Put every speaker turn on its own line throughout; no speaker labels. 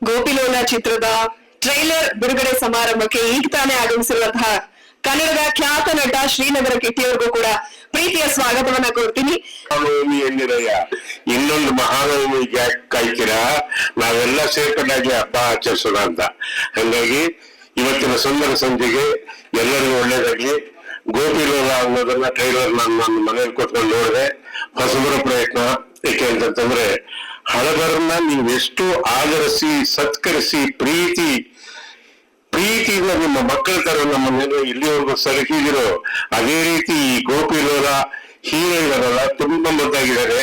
ಗೋಪಿಲೋಲ ಚಿತ್ರದ ಟ್ರೈಲರ್ ಬಿಡುಗಡೆ ಸಮಾರಂಭಕ್ಕೆ ಈಗ ತಾನೇ ಆಗಮಿಸಿರುವಂತಹ ಕನ್ನಡದ ಖ್ಯಾತ ನಟ ಶ್ರೀನಗರ ಕಿಟ್ಟಿಯವರಿಗೂ ಕೂಡ ಪ್ರೀತಿಯ ಸ್ವಾಗತವನ್ನ ಕೊಡ್ತೀನಿ.
ಮಹಾನವಮಿ ಎನ್ನಿರಯ್ಯ, ಇನ್ನೊಂದು ಮಹಾನವಮಿಗೆ ಕಾಯ್ತೀರಾ? ನಾವೆಲ್ಲ ಸೇರ್ಕೊಂಡಾಗಿ ಹಬ್ಬ ಆಚರಿಸೋಣ ಅಂತ. ಹಂಗಾಗಿ ಇವತ್ತಿನ ಸುಂದರ ಸಂಜೆಗೆ ಎಲ್ಲರಿಗೂ ಒಳ್ಳೇದಾಗ್ಲಿ. ಗೋಪಿಲೋಲ ಅನ್ನೋದನ್ನ ಟ್ರೈಲರ್ ನನ್ನ ಮನೇಲಿ ಕೂತ್ಕೊಂಡು ನೋಡಿದೆ. ಹೊಸಬರ ಪ್ರಯತ್ನ. ಏಕೆ ಅಂತಂದ್ರೆ ಹಳಬರನ್ನ ನೀವೆಷ್ಟು ಆದರಿಸಿ ಸತ್ಕರಿಸಿ ಪ್ರೀತಿಯಿಂದ ನಿಮ್ಮ ಮಕ್ಕಳ ತರ ನಮ್ಮನ್ನೇನು ಇಲ್ಲಿವರೆಗೂ ಸಲಹಿದಿರೋ ಅದೇ ರೀತಿ ಈ ಗೋಪಿಲೋಲ ಹೀರೋ ಇದಾರಲ್ಲ, ತುಂಬಾ ಮುದ್ದಾಗಿದ್ದಾರೆ.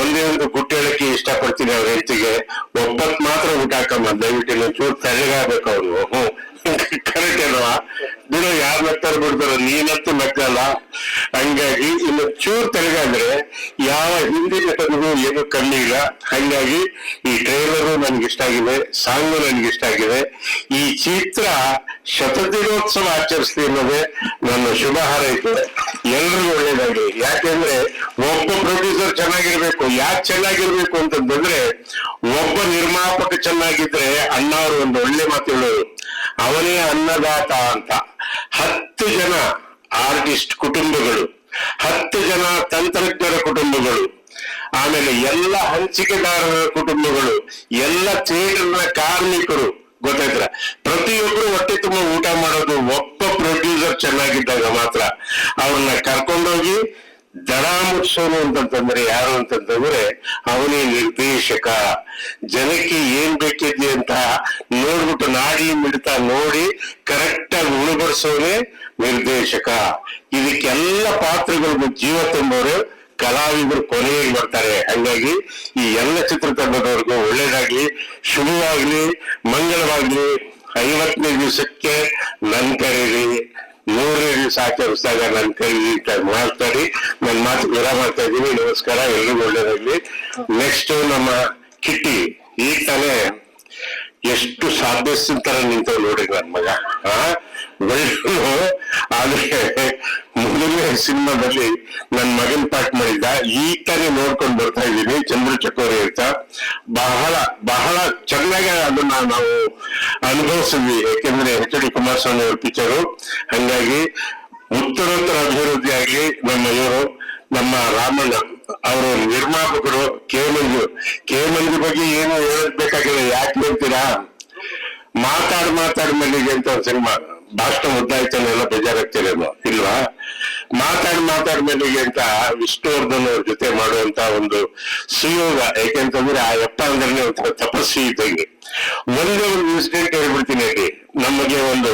ಒಂದೇ ಒಂದು ಗುಟ್ಟು ಹೇಳಕ್ಕೆ ಇಷ್ಟಪಡ್ತೀನಿ ಅವ್ರ ಹೆಂಡತಿಗೆ, ಒಬ್ಬತ್ ಮಾತ್ರ ಊಟ ಹಾಕಮ್ಮ, ದಯವಿಟ್ಟು ಚೂರು ತೆಳ್ಳಗಾಗಬೇಕು ಅವ್ರು. ಕರೆಕ್ಟ್ ಅಲ್ವಾ? ದಿನ ಯಾರು ನಗ್ತಾರ ಬಿಡ್ತಾರ, ನೀನಂತೂ ನಗ್ಗಲ್ಲ. ಹಂಗಾಗಿ ಇನ್ನು ಚೂರು ತೆಳಗಾದ್ರೆ ಯಾವ ಹಿಂದಿ ನಟನಿಗೂ ಏನು ಕಮ್ಮಿ ಇಲ್ಲ. ಹಂಗಾಗಿ ಈ ಟ್ರೈಲರು ನನ್ಗೆ ಇಷ್ಟ ಆಗಿದೆ, ಸಾಂಗು ನನ್ಗೆ ಇಷ್ಟ ಆಗಿದೆ. ಈ ಚಿತ್ರ ಶತದಿನೋತ್ಸವ ಆಚರಿಸ್ಲಿ ಅನ್ನೋದೇ ನನ್ನ ಶುಭ ಹಾರೈಕೆ. ಎಲ್ರಿಗೂ ಒಳ್ಳೇದಾಗ್ಲಿ. ಯಾಕೆಂದ್ರೆ ಒಬ್ಬ ಪ್ರೊಡ್ಯೂಸರ್ ಚೆನ್ನಾಗಿರ್ಬೇಕು. ಯಾಕೆ ಚೆನ್ನಾಗಿರ್ಬೇಕು ಅಂತಂದ್ರೆ, ಒಬ್ಬ ನಿರ್ಮಾಪಕ ಚೆನ್ನಾಗಿದ್ರೆ ಅಣ್ಣ ಅವರು ಒಂದು ಒಳ್ಳೆ ಮಾತು ಹೇಳೋರು, ಅವನೇ ಅನ್ನದಾತ ಅಂತ. 10 ಜನ ಆರ್ಟಿಸ್ಟ್ ಕುಟುಂಬಗಳು, 10 ಜನ ತಂತ್ರಜ್ಞರ ಕುಟುಂಬಗಳು, ಆಮೇಲೆ ಎಲ್ಲ ಹಂಚಿಕೆದಾರರ ಕುಟುಂಬಗಳು, ಎಲ್ಲ ಥಿಯೇಟರ್ನ ಕಾರ್ಮಿಕರು, ಗೊತ್ತಾಯ್ತರ? ಪ್ರತಿಯೊಬ್ಬರು ಹೊಟ್ಟೆ ತುಂಬ ಊಟ ಮಾಡೋದು ಒಬ್ಬ ಪ್ರೊಡ್ಯೂಸರ್ ಚೆನ್ನಾಗಿದ್ದಾಗ ಮಾತ್ರ. ಅವ್ರನ್ನ ಕರ್ಕೊಂಡೋಗಿ ದಡ ಮುಟ್ಸೋನು ಅಂತಂತಂದ್ರೆ ಯಾರು ಅಂತಂತಂದ್ರೆ ಅವನೇ ನಿರ್ದೇಶಕ. ಜನಕ್ಕೆ ಏನ್ ಬೇಕಿದೆ ಅಂತ ನೋಡ್ಬಿಟ್ಟು ನಾಡಿ ಮಿಡ್ತಾ ನೋಡಿ ಕರೆಕ್ಟ್ ಆಗಿ ಉಣಬಡಿಸೋನೆ ನಿರ್ದೇಶಕ. ಇದಕ್ಕೆಲ್ಲ ಪಾತ್ರಗಳಿಗೂ ಜೀವ ತುಂಬೋರು ಕಲಾವಿದರು ಕೊನೆಗೆ ಬರ್ತಾರೆ. ಹಂಗಾಗಿ ಈ ಎಲ್ಲ ಚಿತ್ರತಂಡದವ್ರಿಗೂ ಒಳ್ಳೇದಾಗ್ಲಿ, ಶುಭವಾಗ್ಲಿ, ಮಂಗಳವಾಗ್ಲಿ. 50ನೇ ದಿವಸಕ್ಕೆ ನನ್ ಕರೀರಿ, 100ನೇ ದಿವಸ ಆಚರಿಸಿದಾಗ ನನ್ ಕರೀರಿ ಮಾತಾಡಿ. ನನ್ನ ಮಾತು ವಿರಾಮ ಮಾಡ್ತಾ ಇದ್ದೀನಿ. ನಮಸ್ಕಾರ, ಎಲ್ರಿಗೂ ಒಳ್ಳೇದಾಗ್ಲಿ. ನೆಕ್ಸ್ಟ್ ನಮ್ಮ ಕಿಟ್ಟಿ ಈಗ ತಾನೇ ಎಷ್ಟು ಸಾಧ್ಯಸ್ತಿನ ತರ ನಿಂತವ್ ನೋಡಿ ನನ್ ಮಗ. ಆದ್ರೆ ಮೊದಲನೇ ಸಿನಿಮಾದಲ್ಲಿ ನನ್ ಮಗನ್ ಪಾಠ ಮಾಡಿದ್ದ. ಈಗ ತಾನೇ ನೋಡ್ಕೊಂಡು ಬರ್ತಾ ಇದ್ದೀನಿ. ಚಂದ್ರ ಚಕೋರಿ ಅಂತ ಬಹಳ ಚೆನ್ನಾಗಿ ಅದನ್ನ ನಾವು ಅನುಭವಿಸಿದ್ವಿ. ಯಾಕೆಂದ್ರೆ HD ಕುಮಾರಸ್ವಾಮಿ ಅವ್ರ ಪಿಕ್ಚರು. ಹಂಗಾಗಿ ಉತ್ತರೋತ್ತರ ಅಭಿವೃದ್ಧಿ ಆಗ್ಲಿ. ನಮ್ಮ ಇವರು ನಮ್ಮ ರಾಮಣ್ಣ ಅವರು ನಿರ್ಮಾಪಕರು. ಕೆ ಮಂಜು ಬಗ್ಗೆ ಏನು ಹೇಳಬೇಕಾಗಿಲ್ಲ. ಯಾಕೆ ಹೇಳ್ತೀರಾ? ಮಾತಾಡ್ ಮಲ್ಲಿಗೆ ಅಂತ ಒಂದು ಸಿನಿಮಾ, ಭಾಷಣ ಮುದ್ದಾಯ್ತಾನೆಲ್ಲ ಬೇಜಾರಾಗ್ತಿರೇನೋ ಇಲ್ವಾ? ಮಾತಾಡ್ ಮಲ್ಲಿಗೆ ಅಂತ ವಿಷ್ಣುವರ್ಧನ್ ಅವ್ರ ಜೊತೆ ಮಾಡುವಂತ ಒಂದು ಸುಯೋಗ. ಯಾಕೆಂತಂದ್ರೆ ಆ ಯಪ್ಪ ಅಂದ್ರೆ ಒಂಥರ ತಪಸ್ವಿ ಇದ್ದಂಗೆ. ಒಂದೇ ಒಂದು ಇನ್ಸಿಡೆಂಟ್ ಹೇಳ್ಬಿಡ್ತೀನಿ. ಅಲ್ಲಿ ನಮಗೆ ಒಂದು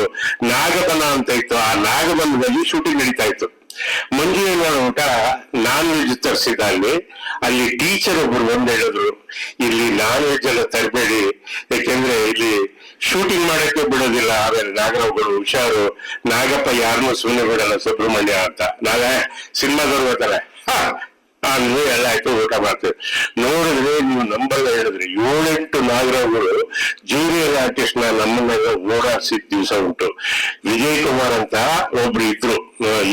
ನಾಗಬನ ಅಂತ ಇತ್ತು. ಆ ನಾಗಬನದಲ್ಲಿ ಶೂಟಿಂಗ್ ನಡೀತಾ ಇತ್ತು. ಮಂಜು ಏನ್ ಊಟ ನಾನ್ ವೆಜ್ ತರಿಸಿದ. ಅಲ್ಲಿ ಟೀಚರ್ ಒಬ್ರು ಒಂದ್ ಹೇಳಿದ್ರು, ಇಲ್ಲಿ ನಾನ್ ವೆಜ್ ಎಲ್ಲ ತರಬೇಡಿ, ಯಾಕೆಂದ್ರೆ ಇಲ್ಲಿ ಶೂಟಿಂಗ್ ಮಾಡಕ್ಕೆ ಬಿಡೋದಿಲ್ಲ. ಆಮೇಲೆ ನಾಗರಾವ್ಗಳು ಹುಷಾರು, ನಾಗಪ್ಪ ಯಾರನ್ನೂ ಸುಮ್ಮನೆ ಬಿಡಲ್ಲ, ಸುಬ್ರಹ್ಮಣ್ಯ ಅಂತ. ನಾವೇ ಸಿನಿಮಾದವ್ರು ಬರ್ತಾರೆ ಅಂದ್ರೆ ಎಲ್ಲ ಆಯ್ತು, ಊಟ ಮಾಡ್ತೀವಿ. ನೋಡಿದ್ರೆ ನೀವು ನಂಬಲ್ಲ, ಹೇಳಿದ್ರಿ 7-8 ನಾಗರಾವ್ಗಳು ಜೂನಿಯರ್ ಆರ್ಟಿಸ್ಟ್ ನಮ್ಮನ್ನೆಲ್ಲ ಓಡಾಡ್ಸಿದ ದಿವಸ ಉಂಟು. ವಿಜಯ್ ಕುಮಾರ್ ಅಂತ ಒಬ್ರು ಇದ್ರು,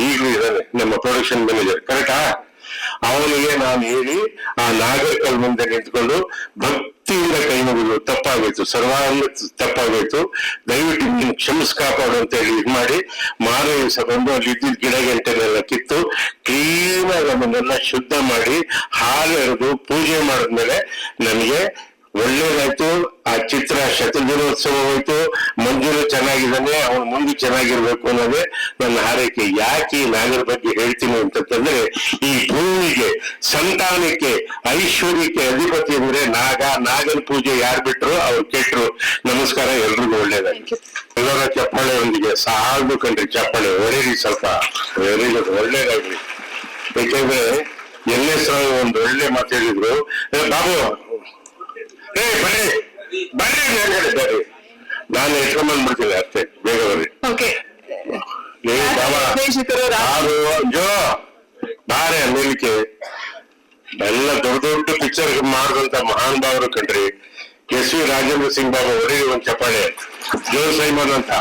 ಈಗಲೂ ಇದ್ದಾರೆ, ನಮ್ಮ ಪ್ರೊಡಕ್ಷನ್ ಮ್ಯಾನೇಜರ್. ಕರೆಕ್ಟಾ? ಅವನಿಗೆ ನಾನು ಹೇಳಿ ಆ ನಾಗರಿಕಲ್ ಮುಂದೆ ನಿಂತ್ಕೊಂಡು ಭಕ್ತಿಯಿಂದ ಕೈ ಮುಗಿದು, ತಪ್ಪಾಗೋಯ್ತು, ಸರ್ವಾಂಗ ತಪ್ಪಾಗೋಯ್ತು, ದಯವಿಟ್ಟು ನೀನು ಕ್ಷಮಿಸ್ಕಾಪಾಡು ಅಂತ ಹೇಳಿ ಇದು ಮಾಡಿ, ಮಾರನೇ ದಿವಸ ಬಂದು ಅಲ್ಲಿ ಇದ್ದಿದ್ದ ಗಿಡ ಗಂಟೆನೆಲ್ಲ ಕಿತ್ತು ಕ್ಲೀನ್ ಆಗಿ ಅದನ್ನೆಲ್ಲ ಶುದ್ಧ ಮಾಡಿ ಹಾಲು ಎರೆದು ಪೂಜೆ ಮಾಡಿದ್ಮೇಲೆ ನನಗೆ ಒಳ್ಳೇದಾಯ್ತು. ಆ ಚಿತ್ರ ಶತದಿನೋತ್ಸವ ಹೋಯ್ತು. ಮಂಜುನು ಚೆನ್ನಾಗಿದ್ದಾನೆ, ಅವನು ಮುಂದೆ ಚೆನ್ನಾಗಿರ್ಬೇಕು ಅನ್ನೋದೇ ನನ್ನ ಹಾರೈಕೆ. ಯಾಕೆ ಈ ನಾಗರ ಬಗ್ಗೆ ಹೇಳ್ತೀನಿ ಅಂತಂದ್ರೆ, ಈ ಭೂಮಿಗೆ, ಸಂತಾನಕ್ಕೆ, ಐಶ್ವರ್ಯಕ್ಕೆ ಅಧಿಪತಿ ಅಂದ್ರೆ ನಾಗನ ಪೂಜೆ ಯಾರು ಬಿಟ್ರು ಅವ್ರು ಕೆಟ್ರು. ನಮಸ್ಕಾರ, ಎಲ್ರಿಗೂ ಒಳ್ಳೇದಾಗಿ. ಎಲ್ಲರ ಚಪ್ಪಾಳೆಯೊಂದಿಗೆ ಸಾಕು ಕಣ್ರಿ, ಚಪ್ಪಾಳೆ ಹೊರೀರಿ ಸ್ವಲ್ಪ, ವೆರಿ ಗುಡ್, ಒಳ್ಳೇದಾಗ್ಲಿ. ಯಾಕೆಂದ್ರೆ NS ರಾವ್ ಒಂದು ಒಳ್ಳೆ ಮಾತು ಹೇಳಿದ್ರು, ಬಾಬು ಬರ್ರಿ ನಾನು ಎತ್ಕೊಂಡ್ಬಂದ್ಬಿಡ್ತೀನಿ ಅಷ್ಟೇ, ಬೇಗ ಬರ್ರಿ. ಜೋ ಬಾರೆ ಅಮೇರಿಕೆ ಎಲ್ಲ ದೊಡ್ಡ ಪಿಕ್ಚರ್ ಮಾಡಿದಂತ ಮಹಾನ್ ಭಾವರು ಕಂಡ್ರಿ. SV ರಾಜೇಂದ್ರ ಸಿಂಗ್ ಬಾಬು ಹೊರಗೆ ಒಂದ್ ಚಪ್ಪಾಳೆ. ಜೋ ಸೈಮನ್ ಅಂತ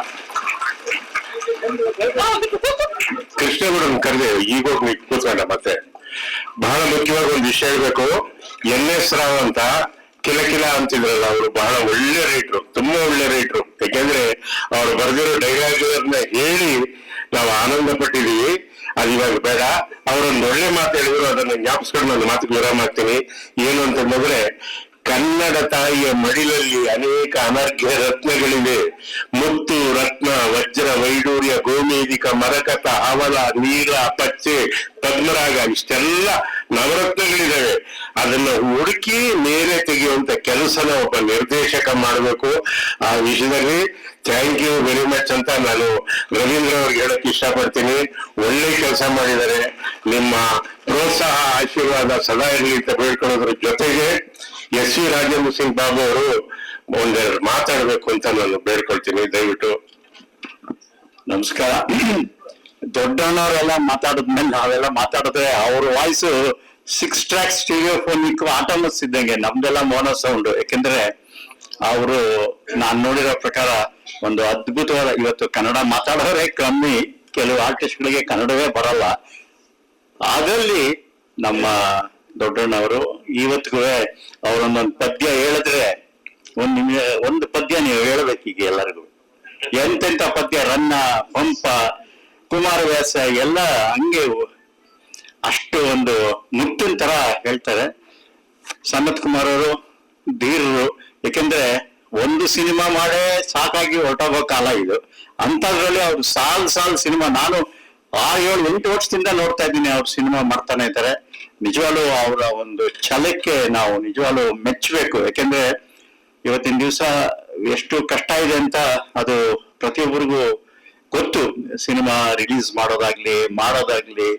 ಕೃಷ್ಣಗೌಡನ್ ಕರೆದೆ, ಈಗ ಹೋಗಿ ಕೂತ್ಕೊಂಡ. ಮತ್ತೆ ಬಹಳ ಮುಖ್ಯವಾಗಿ ಒಂದು ವಿಷಯ ಹೇಳ್ಬೇಕು. NS ರಾವ್ ಅಂತ ಕಿಲ ಅಂತಿದ್ರಲ್ಲ, ಅವರು ಬಹಳ ಒಳ್ಳೆ ತುಂಬಾ ಒಳ್ಳೆ ರೈಟ್ರು. ಯಾಕೆಂದ್ರೆ ಅವ್ರು ಬರೆದಿರೋ ಡೈಲಾಗ್ಗಳನ್ನ ಹೇಳಿ ನಾವು ಆನಂದ ಪಟ್ಟಿದೀವಿ. ಅದು ಇವಾಗ ಬೇಡ. ಅವರೊಂದು ಒಳ್ಳೆ ಮಾತು ಹೇಳಿದ್ರು, ಅದನ್ನ ಜ್ಞಾಪಿಸ್ಕೊಂಡು ನನ್ನ ಮಾತಿಗೆ ವಿರಾಮ ಮಾಡ್ತೀನಿ. ಏನು ಅಂತಂದ್ರೆ, ಕನ್ನಡ ತಾಯಿಯ ಮಡಿಲಲ್ಲಿ ಅನೇಕ ಅನರ್ಘ್ಯ ರತ್ನಗಳಿವೆ. ಮುತ್ತು, ರತ್ನ, ವಜ್ರ, ವೈಡೂರ್ಯ, ಗೋಮೇದಿಕ, ಮರಕತ, ಹವಳ, ನೀಲ, ಪಚ್ಚೆ, ಪದ್ಮರಾಗ, ಇಷ್ಟೆಲ್ಲ ನವರತ್ನಗಳಿದಾವೆ. ಅದನ್ನ ಹುಡುಕಿ ಮೇಲೆ ತೆಗೆಯುವಂತ ಕೆಲಸನ ಒಬ್ಬ ನಿರ್ದೇಶಕ ಮಾಡಬೇಕು. ಆ ವಿಷಯದಲ್ಲಿ ಥ್ಯಾಂಕ್ ಯು ವೆರಿ ಮಚ್ ಅಂತ ನಾನು ರವೀಂದ್ರ ಅವ್ರಿಗೆ ಹೇಳಕ್ ಇಷ್ಟಪಡ್ತೀನಿ. ಒಳ್ಳೆ ಕೆಲಸ ಮಾಡಿದ್ದಾರೆ. ನಿಮ್ಮ ಪ್ರೋತ್ಸಾಹ, ಆಶೀರ್ವಾದ ಸದಾ ಇರಲಿ ಅಂತ ಬೇಡ್ಕೊಳ್ಳೋದ್ರ ಜೊತೆಗೆ ಎಸ್ ವಿ ರಾಜೇಂದ್ರ ಸಿಂಗ್ ಬಾಬು ಅವರು ಒಂದೆರಡು ಮಾತಾಡ್ಬೇಕು ಅಂತ ನಾನು ಬೇಡ್ಕೊಳ್ತೀನಿ. ದಯವಿಟ್ಟು.
ನಮಸ್ಕಾರ. ದೊಡ್ಡಣ್ಣವರೆಲ್ಲ ಮಾತಾಡಿದ್ಮೇಲೆ ನಾವೆಲ್ಲ ಮಾತಾಡಿದ್ರೆ ಅವ್ರ ವಾಯ್ಸ್ 6 ಟ್ರ್ಯಾಕ್ ಸ್ಟೀರಿಯೋಫೋನಿಕ್ ಆಟೋಮಸ್ ಇದ್ದಂಗೆ, ನಮ್ದೆಲ್ಲ ಮೋನೋ ಸೌಂಡ್. ಯಾಕೆಂದ್ರೆ ಅವರು ನಾನ್ ನೋಡಿರೋ ಪ್ರಕಾರ ಒಂದು ಅದ್ಭುತವಾದ, ಇವತ್ತು ಕನ್ನಡ ಮಾತಾಡೋರೇ ಕಮ್ಮಿ, ಕೆಲವು ಆರ್ಟಿಸ್ಟ್ಗಳಿಗೆ ಕನ್ನಡವೇ ಬರಲ್ಲ. ಅದರಲ್ಲಿ ನಮ್ಮ ದೊಡ್ಡಣ್ಣವರು ಇವತ್ತಿಗೂ ಅವರೊಂದೊಂದು ಪದ್ಯ ಹೇಳಿದ್ರೆ ಒಂದು ಪದ್ಯ ನೀವು ಹೇಳ್ಬೇಕೀಗ ಎಲ್ಲರಿಗೂ. ಎಂತೆಂತ ಪದ್ಯ, ರನ್ನ, ಪಂಪ, ಕುಮಾರವ್ಯಾಸ ಎಲ್ಲ ಹಂಗೆ ಅಷ್ಟು ಒಂದು ಮುತ್ತಿನ ತರ ಹೇಳ್ತಾರೆ. ಸನತ್ ಕುಮಾರ್ ಅವರು ಧೀರರು. ಯಾಕೆಂದ್ರೆ ಒಂದು ಸಿನಿಮಾ ಮಾಡೇ ಸಾಕಾಗಿ ಹೊರಟೋಗೋ ಕಾಲ ಇದು. ಅಂತದ್ರಲ್ಲಿ ಅವ್ರು ಸಾಲ್ ಸಿನಿಮಾ, ನಾನು 6, 7, 8 ವರ್ಷದಿಂದ ನೋಡ್ತಾ ಇದ್ದೀನಿ ಅವ್ರು ಸಿನಿಮಾ ಮಾಡ್ತಾನೆ ಇದ್ದಾರೆ. ನಿಜವಾಗ್ಲೂ ಅವರ ಒಂದು ಛಲಕ್ಕೆ ನಾವು ನಿಜವಾಗ್ಲೂ ಮೆಚ್ಚಬೇಕು. ಯಾಕೆಂದ್ರೆ ಇವತ್ತಿನ ದಿವಸ ಎಷ್ಟು ಕಷ್ಟ ಇದೆ ಅಂತ ಅದು ಪ್ರತಿಯೊಬ್ಬರಿಗೂ ಗೊತ್ತು. ಸಿನಿಮಾ ರಿಲೀಸ್ ಮಾಡೋದಾಗ್ಲಿ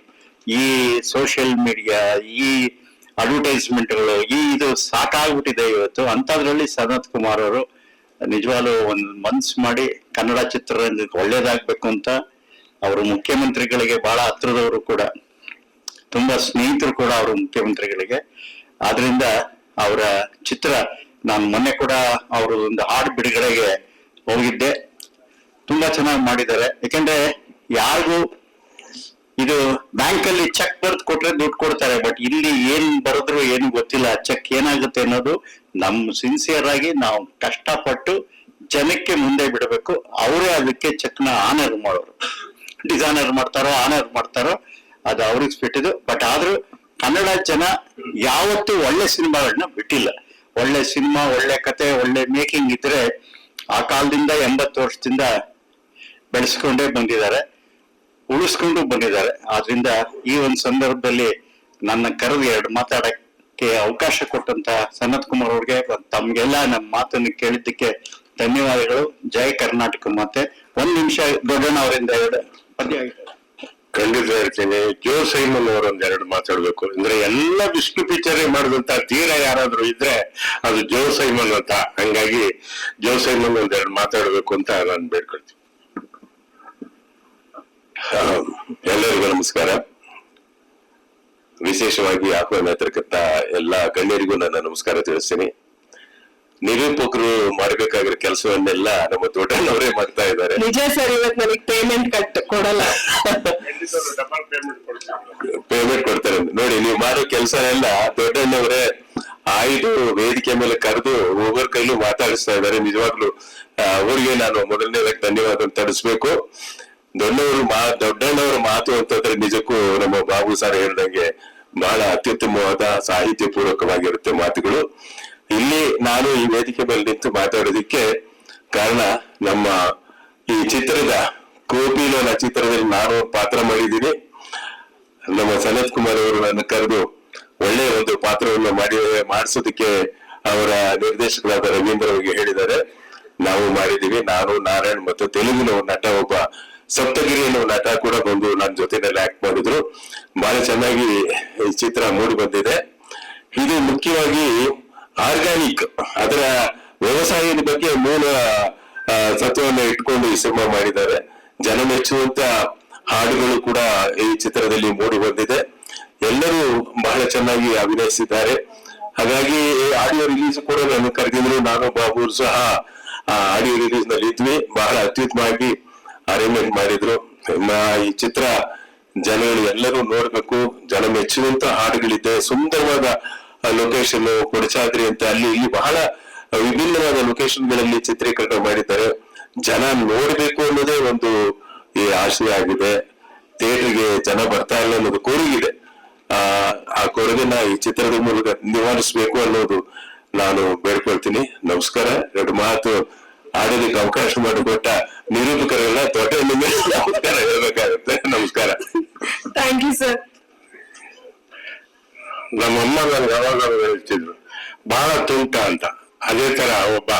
ಈ ಸೋಷಿಯಲ್ ಮೀಡಿಯಾ, ಈ ಅಡ್ವರ್ಟೈಸ್ಮೆಂಟ್ಗಳು, ಇದು ಸಾಕಾಗ್ಬಿಟ್ಟಿದೆ ಇವತ್ತು. ಅಂತದ್ರಲ್ಲಿ ಸನತ್ ಕುಮಾರ್ ಅವರು ನಿಜವಾಗ್ಲೂ ಒಂದು ಮನ್ಸು ಮಾಡಿ ಕನ್ನಡ ಚಿತ್ರರಂಗಕ್ಕೆ ಒಳ್ಳೇದಾಗ್ಬೇಕು ಅಂತ, ಅವರು ಮುಖ್ಯಮಂತ್ರಿಗಳಿಗೆ ಬಹಳ ಹತ್ರದವರು ಕೂಡ, ತುಂಬಾ ಸ್ನೇಹಿತರು ಕೂಡ ಅವರು ಮುಖ್ಯಮಂತ್ರಿಗಳಿಗೆ. ಆದ್ರಿಂದ ಅವರ ಚಿತ್ರ, ನಾನು ಮೊನ್ನೆ ಕೂಡ ಅವರು ಒಂದು ಹಾಡು ಬಿಡುಗಡೆಗೆ ಹೋಗಿದ್ದೆ. ತುಂಬಾ ಚೆನ್ನಾಗಿ ಮಾಡಿದ್ದಾರೆ. ಯಾಕೆಂದ್ರೆ ಯಾರಿಗೂ ಇದು ಬ್ಯಾಂಕಲ್ಲಿ ಚೆಕ್ ಬರ್ದು ಕೊಟ್ರೆ ದುಡ್ಡು ಕೊಡ್ತಾರೆ, ಬಟ್ ಇಲ್ಲಿ ಏನ್ ಬರೆದ್ರು ಏನು ಗೊತ್ತಿಲ್ಲ, ಚೆಕ್ ಏನಾಗುತ್ತೆ ಅನ್ನೋದು. ಸಿನ್ಸಿಯರ್ ಆಗಿ ನಾವು ಕಷ್ಟಪಟ್ಟು ಜನಕ್ಕೆ ಮುಂದೆ ಬಿಡಬೇಕು. ಅವರೇ ಅದಕ್ಕೆ ಚೆಕ್ನ ಆನರ್ ಮಾಡೋರು. ಡಿಸೈನರ್ ಮಾಡ್ತಾರೋ ಆನರ್ ಮಾಡ್ತಾರೋ ಅದು ಅವ್ರಿಗೆ ಬಿಟ್ಟಿದ್ದು. ಬಟ್ ಆದ್ರೂ ಕನ್ನಡ ಜನ ಯಾವತ್ತೂ ಒಳ್ಳೆ ಸಿನಿಮಾಗಳನ್ನ ಬಿಟ್ಟಿಲ್ಲ. ಒಳ್ಳೆ ಸಿನಿಮಾ, ಒಳ್ಳೆ ಕತೆ, ಒಳ್ಳೆ ಮೇಕಿಂಗ್ ಇದ್ರೆ ಆ ಕಾಲದಿಂದ 80 ವರ್ಷದಿಂದ ಬೆಳೆಸ್ಕೊಂಡೇ ಬಂದಿದ್ದಾರೆ, ಉಳಿಸ್ಕೊಂಡು ಬಂದಿದ್ದಾರೆ. ಆದ್ರಿಂದ ಈ ಒಂದು ಸಂದರ್ಭದಲ್ಲಿ ನನ್ನ ಕರೆದು 2 ಮಾತಾಡಕ್ಕೆ ಅವಕಾಶ ಕೊಟ್ಟಂತ ಸನತ್ ಕುಮಾರ್ ಅವ್ರಿಗೆ, ತಮ್ಗೆಲ್ಲ ನಮ್ಮ ಮಾತನ್ನು ಕೇಳಿದ್ದಕ್ಕೆ ಧನ್ಯವಾದಗಳು. ಜೈ ಕರ್ನಾಟಕ ಮಾತೆ. 1 ನಿಮಿಷ ದೊಡ್ಡಣ್ಣ ಅವರಿಂದ 2 ಪದ್ಯ.
ಖಂಡಿತ ಹೇಳ್ತೀನಿ. ಜೋ ಸೈಮನ್ ಅವರೊಂದೆರಡು ಮಾತಾಡ್ಬೇಕು. ಅಂದ್ರೆ ಎಲ್ಲ ವಿಷ್ಣು ಪಿಕ್ಚರ್ ಮಾಡಿದಂತ ಧೀರ ಯಾರಾದ್ರೂ ಇದ್ರೆ ಅದು ಜೋ ಸೈಮನ್ ಅಂತ. ಹಂಗಾಗಿ ಜೋ ಸೈಮನ್ ಒಂದೆರಡು ಮಾತಾಡ್ಬೇಕು ಅಂತ ನಾನು ಬೇಡ್ಕೊಳ್ತೀನಿ.
ಎಲ್ಲರಿಗೂ ನಮಸ್ಕಾರ. ವಿಶೇಷವಾಗಿ ಆಹ್ವಾನಿತರಕ್ಕಂತ ಎಲ್ಲ ಗಣ್ಯರಿಗೂ ನನ್ನ ನಮಸ್ಕಾರ ತಿಳಿಸ್ತೀನಿ. ನಿರೂಪಕರು ಮಾಡ್ಬೇಕಾಗಿರೋ ಕೆಲಸವನ್ನೆಲ್ಲ ನಮ್ಮ ದೊಡ್ಡಣ್ಣವರೇ ಮಾಡ್ತಾ ಇದ್ದಾರೆ.
ನಿಜ ಸರ್, ಇವತ್ತು ನನಗೆ ಪೇಮೆಂಟ್ ಕೊಡಲ್ಲ.
ಪೇಮೆಂಟ್ ಕೊಡ್ತಾರೆ ನೋಡಿ. ನೀವು ಮಾಡೋ ಕೆಲಸ ಎಲ್ಲ ದೊಡ್ಡಣ್ಣವರೇ ಆಯ್ದು ವೇದಿಕೆ ಮೇಲೆ ಕರೆದು ಒಬ್ಬರ ಕೈಲೂ ಮಾತಾಡಿಸ್ತಾ ಇದ್ದಾರೆ. ನಿಜವಾಗ್ಲು ಅವ್ರಿಗೆ ನಾನು ಮೊದಲನೇದಾಗಿ ಧನ್ಯವಾದ ತಿಳಿಸ್ಬೇಕು. ದೊಡ್ಡಣ್ಣವರ ಮಾತು ಅಂತಂದ್ರೆ ನಿಜಕ್ಕೂ ನಮ್ಮ ಬಾಬು ಸರ್ ಹೇಳ್ದಂಗೆ ಬಹಳ ಅತ್ಯುತ್ತಮವಾದ ಸಾಹಿತ್ಯ ಪೂರ್ವಕವಾಗಿರುತ್ತೆ ಮಾತುಗಳು. ಇಲ್ಲಿ ನಾನು ಈ ವೇದಿಕೆ ಮೇಲೆ ನಿಂತು ಮಾತಾಡೋದಿಕ್ಕೆ ಕಾರಣ, ನಮ್ಮ ಈ ಚಿತ್ರದ ಕೋಪಿಲೋನ ಚಿತ್ರದಲ್ಲಿ ನಾನು ಪಾತ್ರ ಮಾಡಿದ್ದೀನಿ. ನಮ್ಮ ಸನತ್ ಕುಮಾರ್ ಅವರು ನನ್ನ ಕರೆದು ಒಳ್ಳೆ ಒಂದು ಪಾತ್ರವನ್ನು ಮಾಡಿಸೋದಕ್ಕೆ ಅವರ ನಿರ್ದೇಶಕರಾದ ರವೀಂದ್ರ ಅವರಿಗೆ ಹೇಳಿದ್ದಾರೆ. ನಾವು ಮಾಡಿದೀವಿ. ನಾನು, ನಾರಾಯಣ್ ಮತ್ತು ತೆಲುಗಿನ ನಟ ಒಬ್ಬ ಸಪ್ತಗಿರಿ ಅನ್ನೋ ನಟ ಕೂಡ ಬಂದು ನನ್ನ ಜೊತೆನಲ್ಲಿ ಆಕ್ಟ್ ಮಾಡಿದ್ರು. ಬಹಳ ಚೆನ್ನಾಗಿ ಈ ಚಿತ್ರ ಮೂಡಿ ಬಂದಿದೆ. ಇದು ಮುಖ್ಯವಾಗಿ ಆರ್ಗ್ಯಾನಿಕ್, ಅದರ ವ್ಯವಸಾಯದ ಬಗ್ಗೆ ಮೂಲ ಸತ್ವವನ್ನು ಇಟ್ಕೊಂಡು ಈ ಸಿನಿಮಾ ಮಾಡಿದ್ದಾರೆ. ಜನ ಮೆಚ್ಚುವಂತ ಹಾಡುಗಳು ಕೂಡ ಈ ಚಿತ್ರದಲ್ಲಿ ಮೂಡಿ ಬಂದಿದೆ. ಎಲ್ಲರೂ ಬಹಳ ಚೆನ್ನಾಗಿ ಅಭಿನಯಿಸಿದ್ದಾರೆ. ಹಾಗಾಗಿ ಆಡಿಯೋ ರಿಲೀಸ್ ಕೂಡ ನಾನು ಕರೆದಿದ್ರು. ನಾನು ಬಾಬು ಸಹ ಆಡಿಯೋ ರಿಲೀಸ್ ನಲ್ಲಿ ಇದ್ವಿ. ಬಹಳ ಅತ್ಯುತ್ತಮವಾಗಿ ಅರೇಂಜ್ಮೆಂಟ್ ಮಾಡಿದ್ರು. ಈ ಚಿತ್ರ ಜನಗಳು ಎಲ್ಲರೂ ನೋಡ್ಬೇಕು. ಜನ ಮೆಚ್ಚುವಂತ ಹಾಡುಗಳಿದೆ. ಸುಂದರವಾದ ಲೊಕೇಶನ್, ಕೊಡಚಾದ್ರಿ ಅಂತ ಅಲ್ಲಿ ಇಲ್ಲಿ ಬಹಳ ವಿಭಿನ್ನವಾದ ಲೊಕೇಶನ್ಗಳಲ್ಲಿ ಚಿತ್ರೀಕರಣ ಮಾಡಿದ್ದಾರೆ. ಜನ ನೋಡ್ಬೇಕು ಅನ್ನೋದೇ ಒಂದು ಈ ಆಶಯ ಆಗಿದೆ. ಥಿಯೇಟರ್ಗೆ ಜನ ಬರ್ತಾ ಇಲ್ಲ ಅನ್ನೋದು ಕೊರಗಿದೆ. ಆ ಕೊರಗನ್ನ ಈ ಚಿತ್ರದ ಮೂಲಕ ನಿವಾರಿಸಬೇಕು ಅನ್ನೋದು ನಾನು ಬೇಡ್ಕೊಳ್ತೀನಿ. ನಮಸ್ಕಾರ. ಎರಡು ಮಾತು ಆಡೋದಕ್ಕೆ ಅವಕಾಶ ಮಾಡಿಕೊಟ್ಟ ನಿರೂಪಕರೆಲ್ಲ ದೊಡ್ಡ ನಮಸ್ಕಾರ ಹೇಳ್ಬೇಕಾಗುತ್ತೆ. ನಮಸ್ಕಾರ.
Thank you sir.
ನಮ್ಮಮ್ಮ ನನ್ಗೆ ಯಾವಾಗ ಹೇಳ್ತಿದ್ರು ಬಹಳ ತುಂಟ ಅಂತ. ಅದೇ ತರ ಒಬ್ಬ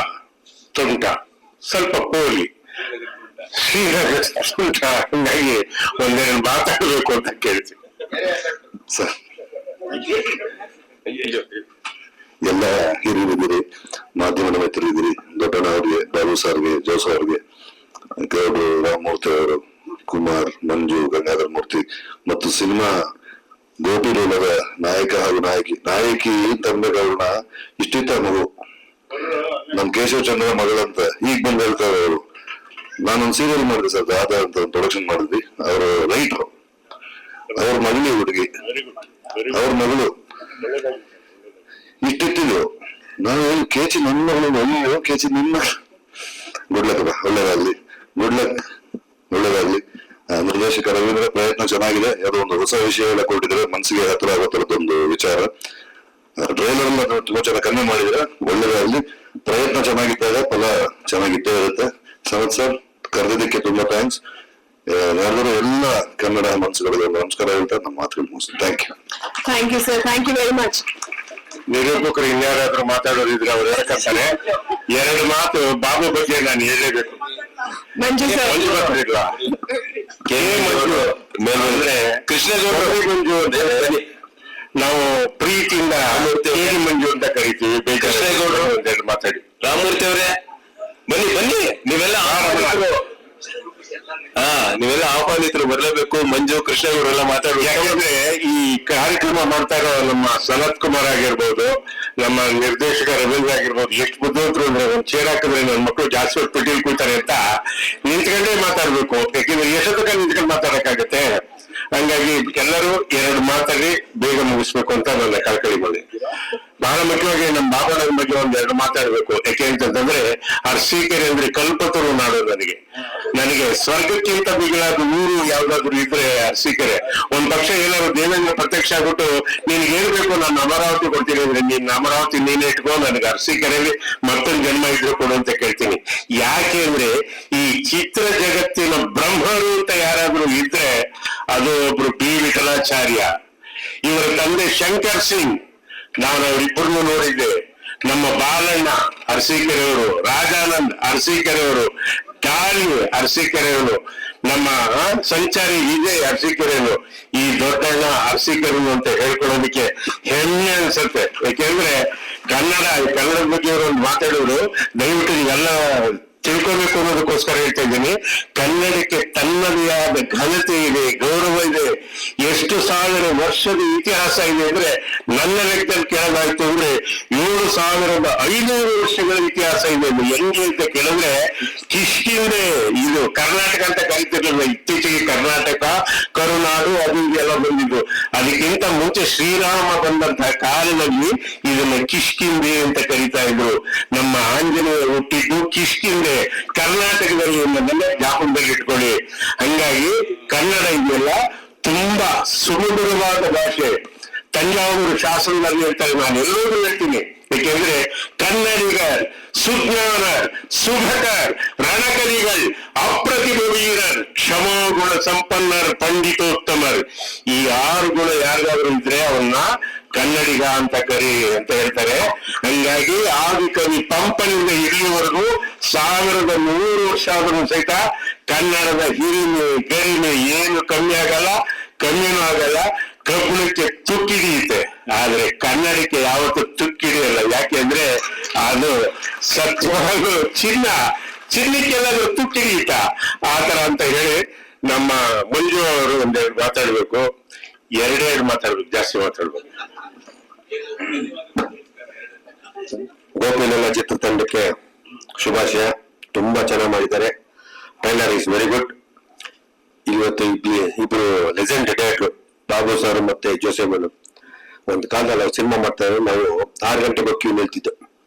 ತುಂಟ, ಸ್ವಲ್ಪ ಪೋಲಿ ಶ್ರೀನಗರ ತುಂಟ. ಹಂಗಾಗಿ ಒಂದೆರಡು ಮಾತಾಡ್ಬೇಕು ಅಂತ ಕೇಳ್ತೀನಿ
ಸರ್. ಎಲ್ಲ ಹಿರಿಯರಿದ್ದೀರಿ, ಮಾಧ್ಯಮದ ಮಿತ್ರರಿದ್ದೀರಿ. ದೊಡ್ಡಣ್ಣ ಅವ್ರಿಗೆ, ಬಾಬು ಸರ್ಗೆ, ಜೋಸಫ್ ಅವ್ರಿಗೆ, ಗೌಡ್ರು, ರಾಮಮೂರ್ತಿ ಅವರು, ಕುಮಾರ್, ಮಂಜು, ಗಂಗಾಧರ ಮೂರ್ತಿ ಮತ್ತು ಸಿನಿಮಾ ಗೋಪಿಲೋಲದ ನಾಯಕ ಹಾಗೂ ನಾಯಕಿ ತಂದೆಗಳನ್ನ ಇಷ್ಟಿತ್ತ ಮಗು ನಮ್ ಕೇಶವ ಚಂದ್ರ ಮಗಳಂತ ಈಗ ಬಂದು ಹೇಳ್ತಾರೆ ಅವರು. ನಾನೊಂದು ಸೀರಿಯಲ್ ಮಾಡಿದೆ ಸರ್, ದಾದ ಅಂತ ಒಂದು ಪ್ರೊಡಕ್ಷನ್ ಮಾಡಿದ್ವಿ. ಅವರು ರೈಟ್ರು, ಅವ್ರ ಮಗಳಿ ಹುಡುಗಿ, ಅವ್ರ ಮಗಳು ಇಷ್ಟಿಟ್ಟಿದ್ರು. ನಾನು ಕೇಚಿ ನನ್ನ ಮಗಳು, ಅಯ್ಯೋ ಕೇಚಿ ನಿಮ್ಮ ಗುಡ್ಲಕ್ ಒಳ್ಳೇದಾಗ್ಲಿ, ಒಳ್ಳೇದಾಗ್ಲಿ. ನಿರ್ದೇಶಕ ರವೀಂದ್ರ ಪ್ರಯತ್ನ ಚೆನ್ನಾಗಿದೆ. ಯಾವುದೋ ಒಂದು ಹೊಸ ವಿಷಯ ಎಲ್ಲ ಕೊಟ್ಟಿದ್ರೆ ಮನಸ್ಸಿಗೆ ಹತ್ರ ಆಗೋ ತರದೊಂದು ವಿಚಾರ. ಟ್ರೈಲರ್ ಎಲ್ಲ ತುಂಬಾ ಚೆನ್ನಾಗಿ ಕಮ್ಮಿ ಮಾಡಿದ್ರೆ ಒಳ್ಳೇದಾಗ್ಲಿ. ಪ್ರಯತ್ನ ಚೆನ್ನಾಗಿದ್ದಾಗ ಫಲ ಚೆನ್ನಾಗಿದ್ದೇ ಇರುತ್ತೆ. ಸಮತ್ ಸರ್ ಕರೆದಿದ್ದಕ್ಕೆ ತುಂಬಾ ಥ್ಯಾಂಕ್ಸ್. ಯಾರು ಎಲ್ಲ ಕನ್ನಡ ಮನಸ್ಸುಗಳಿಗೆ ನಮಸ್ಕಾರ ಹೇಳ್ತಾ ನಮ್ಮ ಮಾತುಗಳು ಮುಗಿಸ್ತೀನಿ.
Thank you sir. Thank you very much.
ನಿರೂಪಕರು ಇನ್ಯಾರಾದ್ರೂ ಮಾತಾಡೋದಿದ್ರೆ ಅವ್ರು ಹೇಳ್ಕಂತಾರೆ. ಎರಡು ಮಾತು ಬಾಬು ಬಗ್ಗೆ ನಾನು ಹೇಳಲೇಬೇಕು.
ಮಂಜು ಸರ್.
ಮಂಜು ಬರ್ತಿರ್ಲಿಲ್ಲ, ಅಂದ್ರೆ ಕೃಷ್ಣಗೌಡ ಮಂಜು ಅಂತ ನಾವು ಪ್ರೀತಿಯಿಂದ ಕೇಳಿ ಮಂಜು ಅಂತ ಕರಿತೀವಿ. ಕೃಷ್ಣಗೌಡರು ಒಂದೆರಡು ಮಾತಾಡಿ.
ರಾಮಮೂರ್ತಿ ಅವರೇ ಬನ್ನಿ. ನೀವೆಲ್ಲ ನೀವೆಲ್ಲ ಆಹ್ವಾನಿತರು ಬರಲೇಬೇಕು. ಮಂಜು, ಕೃಷ್ಣಗೌಡರೆಲ್ಲ ಮಾತಾಡ್ಬೇಕು.
ಯಾಕಂದ್ರೆ ಈ ಕಾರ್ಯಕ್ರಮ ಮಾಡ್ತಾ ಇರೋ ನಮ್ಮ ಸನತ್ ಕುಮಾರ್ ಆಗಿರ್ಬೋದು, ನಮ್ಮ ನಿರ್ದೇಶಕ ರವೀಂದ್ರ ಆಗಿರ್ಬೋದು, ಎಷ್ಟು ಬುದ್ಧಿವಂತರು ಅಂದ್ರೆ ಒಂದ್ ಚೇರ್ ಹಾಕಿದ್ರೆ ನನ್ನ ಮಕ್ಕಳು ಜಾಸ್ತಿ ಹೊತ್ತು ಪೆಟ್ಟಿಲ್ ಕೂತಾರೆ ಅಂತ ನಿಂತ್ಕೊಂಡೇ ಮಾತಾಡ್ಬೇಕು. ಯಾಕಂದ್ರೆ ಎಷ್ಟೊತ್ತಕ ನಿಂತ್ಕೊಂಡು ಮಾತಾಡಕ್ಕಾಗತ್ತೆ. ಹಂಗಾಗಿ ಎಲ್ಲರೂ ಎರಡು ಮಾತಾಡಿ ಬೇಗ ಮುಗಿಸ್ಬೇಕು ಅಂತ ನನ್ನ ಕಳಕಳಿ ಮಾಡಿ. ಬಹಳ ಮುಖ್ಯವಾಗಿ ನಮ್ಮ ಬಾಬಣ್ಣನ ಬಗ್ಗೆ ಒಂದೆರಡು ಮಾತಾಡ್ಬೇಕು. ಯಾಕೆ ಅಂತಂದ್ರೆ ಅರಸೀಕೆರೆ ಅಂದ್ರೆ ಕಲ್ಪತರು ನಾಡು. ನನಗೆ ಸ್ವರ್ಗಕ್ಕಿಂತ ಬಿಗಿಲಾದ ಊರು ಯಾವ್ದಾದ್ರು ಇದ್ರೆ ಅರಸೀಕೆರೆ. ಒಂದ್ ಪಕ್ಷ ಏನಾದ್ರು ದೇವೇಂದ್ರ ಪ್ರತ್ಯಕ್ಷ ಆಗ್ಬಿಟ್ಟು ನಿನ್ಗೆ ಏನ್ ಬೇಕು ನಾನು ಅಮರಾವತಿ ಕೊಡ್ತೀನಿ ಅಂದ್ರೆ ನೀನ್ ಅಮರಾವತಿ ನೀನೇ ಇಟ್ಕೋ, ನನಗೆ ಅರಸೀಕೆರೆಯಲ್ಲಿ ಮತ್ತೊಂದು ಜನ್ಮ ಇದ್ರೆ ಕೊಡು ಅಂತ ಕೇಳ್ತೀನಿ. ಯಾಕೆ ಅಂದ್ರೆ ಈ ಚಿತ್ರ ಜಗತ್ತಿನ ಬ್ರಹ್ಮರು ಅಂತ ಯಾರಾದ್ರೂ ಇದ್ರೆ ಅದು ಒಬ್ರು ಬಿ ವಿಠಲಾಚಾರ್ಯ. ಇವರ ತಂದೆ ಶಂಕರ್ ಸಿಂಗ್, ನಾನು ಅವರಿಬ್ಬರನ್ನು ನೋಡಿದ್ದೆ. ನಮ್ಮ ಬಾಲಣ್ಣ ಅರಸೀಕೆರೆಯವರು, ರಾಜಾನಂದ್ ಅರಸೀಕೆರೆಯವರು, ಟಾಲಿ ಅರಸೀಕೆರೆಯವರು, ನಮ್ಮ ಸಂಚಾರಿ ವಿಜಯ್ ಅರಸೀಕೆರೆಯವರು. ಈ ದೊಡ್ಡಣ್ಣ ಅರಸೀಕೆರೆಯವರು ಅಂತ ಹೇಳ್ಕೊಳ್ಳೋದಕ್ಕೆ ಹೆಮ್ಮೆ ಅನ್ಸುತ್ತೆ. ಯಾಕೆಂದ್ರೆ ಕನ್ನಡದ ಬಗ್ಗೆ ಇವರು ಒಂದು ಮಾತಾಡೋರು. ದಯವಿಟ್ಟು ನೀವೆಲ್ಲ ತಿಳ್ಕೋಬೇಕು ಅನ್ನೋದಕ್ಕೋಸ್ಕರ ಹೇಳ್ತಾ ಇದ್ದೀನಿ. ಕನ್ನಡಕ್ಕೆ ತನ್ನದೇ ಆದ ಘನತೆ ಇದೆ, ಗೌರವ ಇದೆ. ಎಷ್ಟು ಸಾವಿರ ವರ್ಷದ ಇತಿಹಾಸ ಇದೆ ಅಂದ್ರೆ ನನ್ನ ಲೆಕ್ಕದಲ್ಲಿ ಕೇಳಲಾಯ್ತು ಅಂದ್ರೆ 7500 ವರ್ಷಗಳ ಇತಿಹಾಸ ಇದೆ. ಹೆಂಗೆ ಅಂತ ಕೇಳಿದ್ರೆ ಕಿಷ್ಕಿಂದೆ ಇದು ಕರ್ನಾಟಕ ಅಂತ ಕರಿತಿರ್ಲಿಲ್ಲ. ಇತ್ತೀಚೆಗೆ ಕರ್ನಾಟಕ, ಕರುನಾಡು ಅದು ಇದೆಲ್ಲ ಬಂದಿದ್ದು. ಅದಕ್ಕಿಂತ ಮುಂಚೆ ಶ್ರೀರಾಮ ಬಂದಂತಹ ಕಾಲದಲ್ಲಿ ಇದನ್ನ ಕಿಷ್ಕಿಂದೆ ಅಂತ ಕರೀತಾ ಇದ್ರು. ನಮ್ಮ ಆಂಜನೇಯ ಹುಟ್ಟಿದ್ದು ಕಿಷ್ಕಿಂದೆ ಕರ್ನಾಟಕದಲ್ಲಿ ಅನ್ನೋದನ್ನ ಜ್ಞಾಪಕದಲ್ಲಿ ಇಟ್ಕೊಳ್ಳಿ. ಹಂಗಾಗಿ ಕನ್ನಡ ಇದೆಯಲ್ಲ ತುಂಬಾ ಸುಮಧುರವಾದ ಭಾಷೆ. ತಂಜಾವೂರು ಶಾಸನದಲ್ಲಿ ಹೇಳ್ತಾರೆ, ನಾನು ಎಲ್ಲರೂ ಹೇಳ್ತೀನಿ. ಏಕೆಂದ್ರೆ ಕನ್ನಡಿಗರ್, ಸುಜ್ಞಾನರ್, ಸುಭಟರ್, ರಣಕರಿಗಳ್, ಅಪ್ರತಿಭ ವೀರರ್, ಕ್ಷಮಾಗುಣ ಸಂಪನ್ನರ್, ಪಂಡಿತೋತ್ತಮರ್. ಈ 6 ಗುಣ ಯಾರಿಗಾದ್ರೂ ಇದ್ರೆ ಅವನ್ನ ಕನ್ನಡಿಗ ಅಂತ ಕರಿ ಅಂತ ಹೇಳ್ತಾರೆ. ಹಂಗಾಗಿ ಆದಿಕವಿ ಪಂಪನಿಂದ ಇಲ್ಲಿಯವರೆಗೂ 1100 ವರ್ಷ ಆದ್ರೂ ಸಹಿತ ಕನ್ನಡದ ಹಿರಿಮೆ ಗರಿಮೆ ಏನು ಕಮ್ಮಿ ಆಗಲ್ಲ, ಕಮ್ಮಿನೂ ಆಗಲ್ಲ. ಕಬ್ಬಣಕ್ಕೆ ತುಕ್ಕಿಡಿಯುತ್ತೆ, ಆದ್ರೆ ಕನ್ನಡಕ್ಕೆ ಯಾವತ್ತೂ ತುಕ್ಕಿಡಿಯಲ್ಲ. ಯಾಕೆಂದ್ರೆ ಅದು ಸತ್ಯವಾದ ಚಿನ್ನಕ್ಕೆಲ್ಲಾದ್ರೂ ತುಕ್ಕಿಡಿಯುತ್ತ ಆ ತರ ಅಂತ ಹೇಳಿ ನಮ್ಮ ಮಂಜು ಅವರು ಒಂದೆರಡು ಮಾತಾಡ್ಬೇಕು. ಎರಡೆರಡು ಮಾತಾಡ್ಬೇಕು, ಜಾಸ್ತಿ ಮಾತಾಡ್ಬೇಕು.
ಗೋಪಿಲೋಲ ಚಿತ್ರತಂಡಕ್ಕೆ ಶುಭಾಶಯ. ತುಂಬಾ ಚೆನ್ನಾಗಿ ಮಾಡಿದ್ದಾರೆ. Trailer is very good. ಇವತ್ತು ಇಬ್ರು ಲೆಜೆಂಡ್ ಡೈರೆಕ್ಟರ್ ಬಾಬು ಸರ್ ಮತ್ತೆ ಜೋಸೆಫ್. ಒಂದು ಕಾಲದಲ್ಲಿ ನಾವು ಸಿನಿಮಾ ಮಾಡ್ತಾ ಇದ್ರು. ನಾವು 6 ಗಂಟೆ ಕ್ಯೂ ನಿಲ್ತಿದ್ದೆ.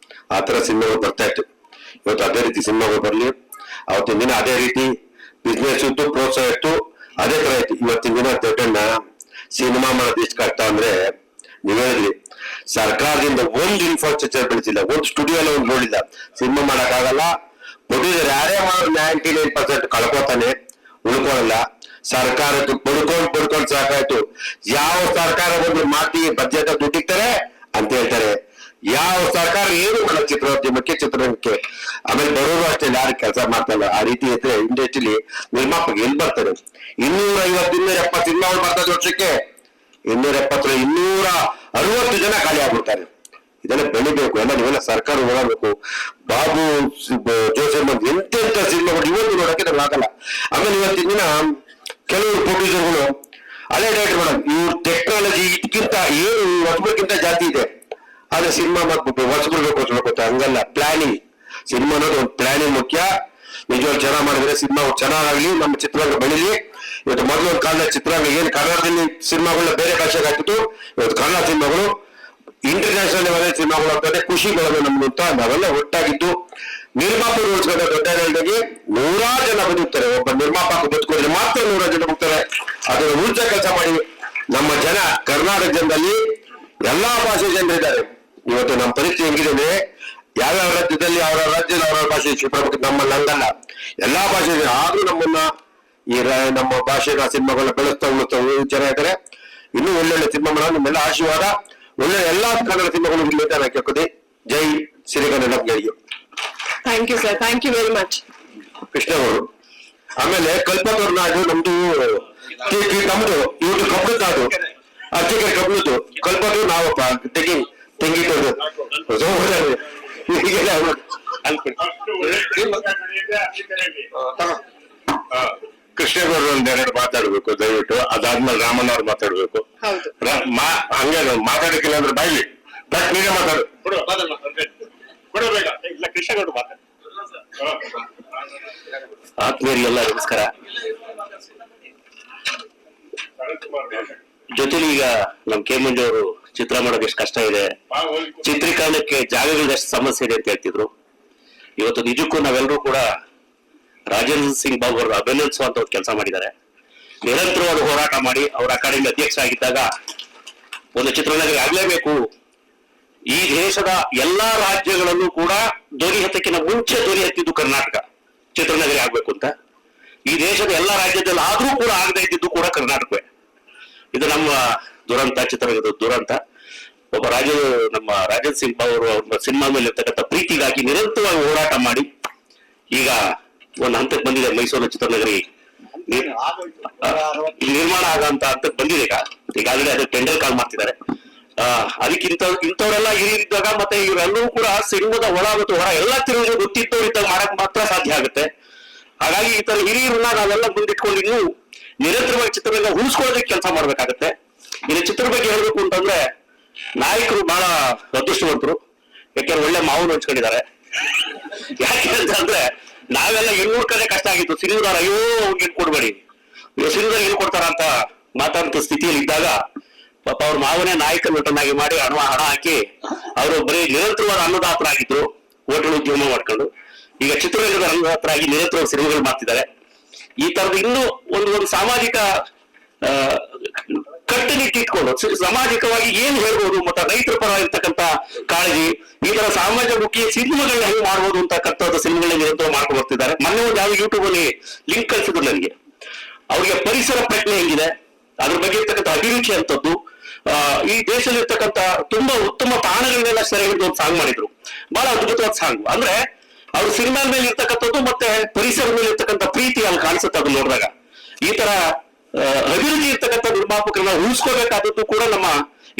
ಆ ತರ ಸಿನಿಮಾಗಳು ಬರ್ತಾ ಇತ್ತು. ಇವತ್ತು ಅದೇ ರೀತಿ ಸಿನಿಮಾಗಳು ಬರ್ಲಿ, ಅವತ್ತಿನ ದಿನ ಅದೇ ರೀತಿ ಬಿಸ್ನೆಸ್ ಇತ್ತು, ಪ್ರೋತ್ಸಾಹ ಇತ್ತು, ಅದೇ ತರ ಇತ್ತು. ಇವತ್ತಿನ ದಿನ ದೊಡ್ಡಣ್ಣ ಸಿನಿಮಾ ಮಾಡೋದು ಎಷ್ಟು ಕಷ್ಟ ಅಂದ್ರೆ, ನೀವ್ ಹೇಳಿದ್ರಿ ಸರ್ಕಾರದಿಂದ ಒಂದು ಇನ್ಫ್ರಾಸ್ಟ್ರಕ್ಚರ್ ಬೆಳೆಸಿಲ್ಲ, ಒಂದು ಸ್ಟುಡಿಯೋ ಎಲ್ಲ ಒಂದು ನೋಡಿಲ್ಲ. ಸಿನಿಮಾ ಮಾಡಕ್ ಆಗಲ್ಲ, ಪ್ರೊಡ್ಯೂಸರ್ ಯಾರೇ ಮಾಡೋದು 99% ಕಳ್ಕೊತಾನೆ, ಉಳ್ಕೊಳ್ಳಲ್ಲ. ಸರ್ಕಾರದ್ದು ಪಡ್ಕೊಂಡ್ ಸಾಕಾಯ್ತು. ಯಾವ ಸರ್ಕಾರ ಬಂದ್ರು ಮಾತಿ ಬಜೆಟ್ ದುಡ್ಡಿಕ್ತಾರೆ ಅಂತ ಹೇಳ್ತಾರೆ. ಯಾವ ಸರ್ಕಾರ ಏನು ಮಾಡಲ್ಲ ಚಿತ್ರೋದ್ಯಮಕ್ಕೆ, ಚಿತ್ರರಂಗಕ್ಕೆ. ಆಮೇಲೆ ಬರೋರು ಅಷ್ಟೇ ಯಾರು ಕೆಲಸ ಮಾಡ್ತಾರಲ್ಲ. ಆ ರೀತಿ ಇದ್ರೆ ಇಂಡಸ್ಟ್ರಿಲಿ ನಿರ್ಮಾಪಕ ಎಲ್ಲಿ ಬರ್ತಾರೆ? 250 270 ಸಿನಿಮಾಗಳು ಬರ್ತದೆ ವರ್ಷಕ್ಕೆ. 270 260 ಜನ ಖಾಲಿ ಆಗ್ಬಿಡ್ತಾರೆ. ಇದೆಲ್ಲ ಬೆಳಿಬೇಕು, ಎಲ್ಲ ನೀವೆಲ್ಲ ಸರ್ಕಾರ ನೋಡಬೇಕು. ಬಾಬು ಜೋಸೆಫ್ ಎಂತೆಂತ ಸಿನಿಮಾಗಳು ಇವತ್ತು ನೋಡಕ್ಕೆ ನಮ್ಗೆ ಆಗಲ್ಲ. ಆಮೇಲೆ ಇವತ್ತಿನ ದಿನ ಕೆಲವರು ಪ್ರೊಡ್ಯೂಸರ್ಗಳು ಹಳೆ ಡೈರೆಕ್ಟ್ ಮಾಡೋದು, ಇವ್ರ ಟೆಕ್ನಾಲಜಿ ಇದಕ್ಕಿಂತ ಏನು ಹೊಸಬ್ರಿಗಿಂತ ಜಾಸ್ತಿ ಇದೆ, ಆದ್ರೆ ಸಿನಿಮಾ ಮಾಡ್ಬಿಟ್ಟು ಹೊಸಬ್ರಿಗೆ ಹಂಗಲ್ಲ. ಪ್ಲಾನಿಂಗ್, ಸಿನಿಮಾ ಅನ್ನೋದು ಒಂದು ಪ್ಲಾನಿಂಗ್ ಮುಖ್ಯ. ನಿಜವಾಗಿ ಚೆನ್ನಾಗಿ ಮಾಡಿದ್ರೆ ಸಿನಿಮಾ ಚೆನ್ನಾಗಾಗ್ಲಿ, ನಮ್ಮ ಚಿತ್ರರಂಗ ಬೆಳಿಲಿ. ಇವತ್ತು ಮೊದಲೊಂದು ಕಾಲದ ಚಿತ್ರರಂಗ ಏನು ಕನ್ನಡದಲ್ಲಿ ಸಿನಿಮಾಗಳನ್ನ ಬೇರೆ ಭಾಷೆಗೆ ಹಾಕಿತ್ತು, ಇವತ್ತು ಕನ್ನಡ ಸಿನಿಮಾಗಳು ಇಂಟರ್ನ್ಯಾಷನಲ್ ಲೆವೆಲ್ ಸಿನಿಮಾಗಳು ಆಗ್ತದೆ. ಖುಷಿಗಳನ್ನು ನಮ್ಗೆ ಅಂತ ನಾವೆಲ್ಲ ಒಟ್ಟಾಗಿದ್ದು ನಿರ್ಮಾಪಕರು ಉಳಿಸ್ಕೊಂಡ ದೊಡ್ಡ ಹೇಳಿದಾಗೆ 100 ಜನ ಬದುಕ್ತಾರೆ. ಒಬ್ಬ ನಿರ್ಮಾಪಕ ಬದುಕಿದ್ರೆ ಮಾತ್ರ 100 ಜನ ಬದುಕ್ತಾರೆ. ಅದನ್ನು ಉಳಿಸ ಕೆಲಸ ಮಾಡಿ. ನಮ್ಮ ಜನ ಕರ್ನಾಟಕ ಜನದಲ್ಲಿ ಎಲ್ಲಾ ಭಾಷೆ ಜನರಿದ್ದಾರೆ. ಇವತ್ತು ನಮ್ಮ ಪರಿಸ್ಥಿತಿ ಹೆಂಗಿದೆ, ಯಾವ್ಯಾವ ರಾಜ್ಯದಲ್ಲಿ ಅವರ ರಾಜ್ಯದ ಅವರ ಭಾಷೆ ಪ್ರಮುಖ, ನಮ್ಮಲ್ಲಿ ಹಂಗಲ್ಲ, ಎಲ್ಲಾ ಭಾಷೆ. ಆದ್ರೂ ನಮ್ಮನ್ನ ನಮ್ಮ ಭಾಷೆನ ಸಿನಿಮಾಗಳನ್ನ ಬೆಳೆಸ್ತಾ ಜನ ಇದ್ದಾರೆ. ಇನ್ನೂ ಒಳ್ಳೊಳ್ಳೆ ಸಿನಿಮಾಗಳ ನಿಮ್ಮೆಲ್ಲ ಆಶೀರ್ವಾದ, ಒಳ್ಳೆ ಎಲ್ಲಾ ಕನ್ನಡ ಸಿನಿಮಾಗಳು ಇರ್ಲಿ ಕೇಳ್ಕೊತಿ. ಜೈ ಸಿರಿಗನ್ನಡ ಗೆಳೆಯ.
Thank you sir, thank you very much.
Krishna ಅವರು. ಆಮೇಲೆ ಕಲ್ಪತೂರ್ ನಾಡು ನಮ್ದು ನಮ್ದು, ಇವ್ರದ್ದು ಕಬ್ಬದ ನಾಡು, ಅರ್ಚಕರ ಕಬ್ಬದ್ದು. ಕಲ್ಪತೂರ್ ನಾವಪ್ಪ ತೆಂಗಿಟ್ಟದು ಕೃಷ್ಣಗೌಡರು ಒಂದೆರಡು ಮಾತಾಡ್ಬೇಕು ದಯವಿಟ್ಟು. ಅದಾದ್ಮೇಲೆ ರಾಮಣ್ಣ ಅವ್ರು ಮಾತಾಡ್ಬೇಕು. ಹಂಗೆ ಮಾತಾಡಕ್ಕಿಲ್ಲ ಅಂದ್ರೆ ಬಾಯ್ಲಿ ಬಟ್ ನೀವೇ ಮಾತಾಡು. ಕೃಷ್ಣಗೌಡರು ಮಾತಾಡ.
ಆತ್ಮೀಯರಿಗೆಲ್ಲ ನಮಸ್ಕಾರ. ಜೊತೆಲಿ ಈಗ ನಮ್ ಕೆ ಮಂಜು ಅವರು ಚಿತ್ರ ಮಾಡೋದು ಎಷ್ಟು ಕಷ್ಟ ಇದೆ, ಚಿತ್ರೀಕರಣಕ್ಕೆ ಜಾಗಗಳ ಎಷ್ಟು ಸಮಸ್ಯೆ ಇದೆ ಅಂತ ಹೇಳ್ತಿದ್ರು. ಇವತ್ತು ನಿಜಕ್ಕೂ ನಾವೆಲ್ಲರೂ ಕೂಡ ರಾಜೇಂದ್ರ ಸಿಂಗ್ ಬಾಬು ಅವರು ಅಭಿನಂದಿಸುವಂತ ಒಂದು ಕೆಲಸ ಮಾಡಿದ್ದಾರೆ. ನಿರಂತರವಾದ ಹೋರಾಟ ಮಾಡಿ ಅವರ ಅಕಾಡೆಮಿ ಅಧ್ಯಕ್ಷ ಆಗಿದ್ದಾಗ ಒಂದು ಚಿತ್ರನಗರಿ ಆಗ್ಲೇಬೇಕು, ಈ ದೇಶದ ಎಲ್ಲಾ ರಾಜ್ಯಗಳಲ್ಲೂ ಕೂಡ ಧ್ವನಿ ಹತ್ತಕ್ಕಿಂತ ಮುಂಚೆ ಧ್ವನಿ ಹತ್ತಿದ್ದು ಕರ್ನಾಟಕ ಚಿತ್ರನಗರಿ ಆಗ್ಬೇಕು ಅಂತ. ಈ ದೇಶದ ಎಲ್ಲಾ ರಾಜ್ಯದಲ್ಲಿ ಆದ್ರೂ ಕೂಡ ಆಗದೆ ಇದ್ದಿದ್ದು ಕೂಡ ಕರ್ನಾಟಕವೇ. ಇದು ನಮ್ಮ ದುರಂತ, ಚಿತ್ರರಂಗದ ದುರಂತ. ಒಬ್ಬ ನಮ್ಮ ರಾಜೇಂದ್ರ ಸಿಂಗ್ ಬಾಬು ಅವ್ರ ಸಿನಿಮಾ ಮೇಲೆ ಇರ್ತಕ್ಕಂಥ ಪ್ರೀತಿಗಾಗಿ ನಿರಂತರವಾಗಿ ಹೋರಾಟ ಮಾಡಿ ಈಗ ಒಂದು ಹಂತಕ್ಕೆ ಬಂದಿದೆ. ಮೈಸೂರು ಚಿತ್ರನಗರಿ ನಿರ್ಮಾಣ ಆಗಂತ ಹಂತಕ್ಕೆ ಬಂದಿದೆ. ಈಗಾಗಲೇ ಅದಕ್ಕೆ ಟೆಂಡರ್ ಕಾಲ್ ಮಾಡ್ತಿದ್ದಾರೆ. ಅದಕ್ಕಿಂತ ಇಂಥವರೆಲ್ಲ ಹಿರಿಯರಿದ್ದಾಗ ಮತ್ತೆ ಇವರೆಲ್ಲರೂ ಕೂಡ ಸಿನಿಮಾದ ಒಳ ಮತ್ತು ಹೊರ ಎಲ್ಲ ತಿರುಗಿ ಗೊತ್ತಿದ್ದವ್ರು ಇದ್ದಾಗ ಮಾಡಕ್ ಮಾತ್ರ ಸಾಧ್ಯ ಆಗುತ್ತೆ. ಹಾಗಾಗಿ ಈ ತರ ಹಿರಿಯರನ್ನ ನಾವೆಲ್ಲ ಮುಂದಿಟ್ಕೊಂಡು ಇನ್ನೂ ನಿರಂತರವಾಗಿ ಚಿತ್ರರಂಗ ಉಳಿಸ್ಕೊಳ್ಳೋದಕ್ಕೆ ಕೆಲಸ ಮಾಡ್ಬೇಕಾಗತ್ತೆ. ಇನ್ನು ಚಿತ್ರ ಬಗ್ಗೆ ಹೇಳ್ಬೇಕು ಅಂತಂದ್ರೆ ನಾಯಕರು ಬಹಳ ಅದೃಷ್ಟವಂತರು. ಯಾಕೆಂದ್ರೆ ಒಳ್ಳೆ ಮಾವನು ಹಂಚ್ಕೊಂಡಿದ್ದಾರೆ. ಯಾಕೆ ಅಂತಂದ್ರೆ ನಾವೆಲ್ಲ 200 ಕಡೆ ಕಷ್ಟ ಆಗಿತ್ತು. ಸಿನಿಮಾದಾರ ಅಯ್ಯೋ ಅವ್ರಿಗೆ ಕೊಡ್ಬೇಡಿ, ಸಿನಿಮಾದಾಗ ಏನ್ ಕೊಡ್ತಾರ ಅಂತ ಮಾತಾಡೋ ಸ್ಥಿತಿಯಲ್ಲಿ ಇದ್ದಾಗ ಪಾಪ ಅವ್ರ ಮಾವನೇ ನಾಯಕ ನಟನಾಗಿ ಮಾಡಿ ಹಣ ಹಾಕಿ ಅವರು ಬರೀ ನಿರಂತರವಾದ ಅನ್ನದಾತರಾಗಿದ್ರು. ಹೋಟೆಲ್ ಉದ್ಯಮ ಮಾಡ್ಕೊಂಡು ಈಗ ಚಿತ್ರರಂಗದ ಅನ್ನದಾತರಾಗಿ ನಿರಂತರ ಸಿನಿಮಾಗಳು ಮಾಡ್ತಿದ್ದಾರೆ. ಈ ತರದ ಇನ್ನೂ ಒಂದು ಸಾಮಾಜಿಕ ಕಟ್ಟುನಿಟ್ಟಿಟ್ಕೊಂಡು ಸಾಮಾಜಿಕವಾಗಿ ಏನ್ ಹೇಳ್ಬೋದು, ಮತ್ತೆ ರೈತರ ಪರ ಇರ್ತಕ್ಕಂಥ ಕಾಳಜಿ, ಈ ತರ ಸಮಾಜಮುಖಿ ಸಿನಿಮಾಗಳನ್ನ ಹೆಂಗ್ ಮಾಡ್ಬೋದು ಅಂತಕ್ಕಂಥದ್ದು ಸಿನಿಮಾಗಳನ್ನ ನಿರಂತರ ಮಾಡ್ಕೊಂಡು ಬರ್ತಿದ್ದಾರೆ. ಮೊನ್ನೆ ಒಂದು ಯಾವ ಯೂಟ್ಯೂಬ್ ಅಲ್ಲಿ ಲಿಂಕ್ ಕಳಿಸಿದ್ರು ನನಗೆ. ಅವ್ರಿಗೆ ಪರಿಸರ ಪ್ರಜ್ಞೆ ಹೆಂಗಿದೆ, ಅದ್ರ ಬಗ್ಗೆ ಇರ್ತಕ್ಕಂಥ ಅಭಿರುಚಿ ಅಂತದ್ದು, ಈ ದೇಶದಲ್ಲಿ ಇರ್ತಕ್ಕಂಥ ತುಂಬಾ ಉತ್ತಮ ತಾಣಗಳನ್ನೆಲ್ಲ ಸೆರೆ ಹಿಡಿದು ಒಂದು ಸಾಂಗ್ ಮಾಡಿದ್ರು. ಬಹಳ ಅದ್ಭುತವಾದ ಸಾಂಗ್. ಅಂದ್ರೆ ಅವ್ರ ಸಿನಿಮಾ ಮೇಲೆ ಇರ್ತಕ್ಕಂಥದ್ದು ಮತ್ತೆ ಪರಿಸರ ಮೇಲೆ ಇರ್ತಕ್ಕಂಥ ಪ್ರೀತಿ ಅಲ್ಲಿ ಕಾಣಿಸುತ್ತೆ ಅದು ನೋಡಿದಾಗ. ಈ ತರ ಅಭಿವೃದ್ಧಿ ಇರ್ತಕ್ಕಂಥ ನಿರ್ಮಾಪಕರನ್ನ ಉಳಿಸ್ಕೋಬೇಕಾದದ್ದು ಕೂಡ ನಮ್ಮ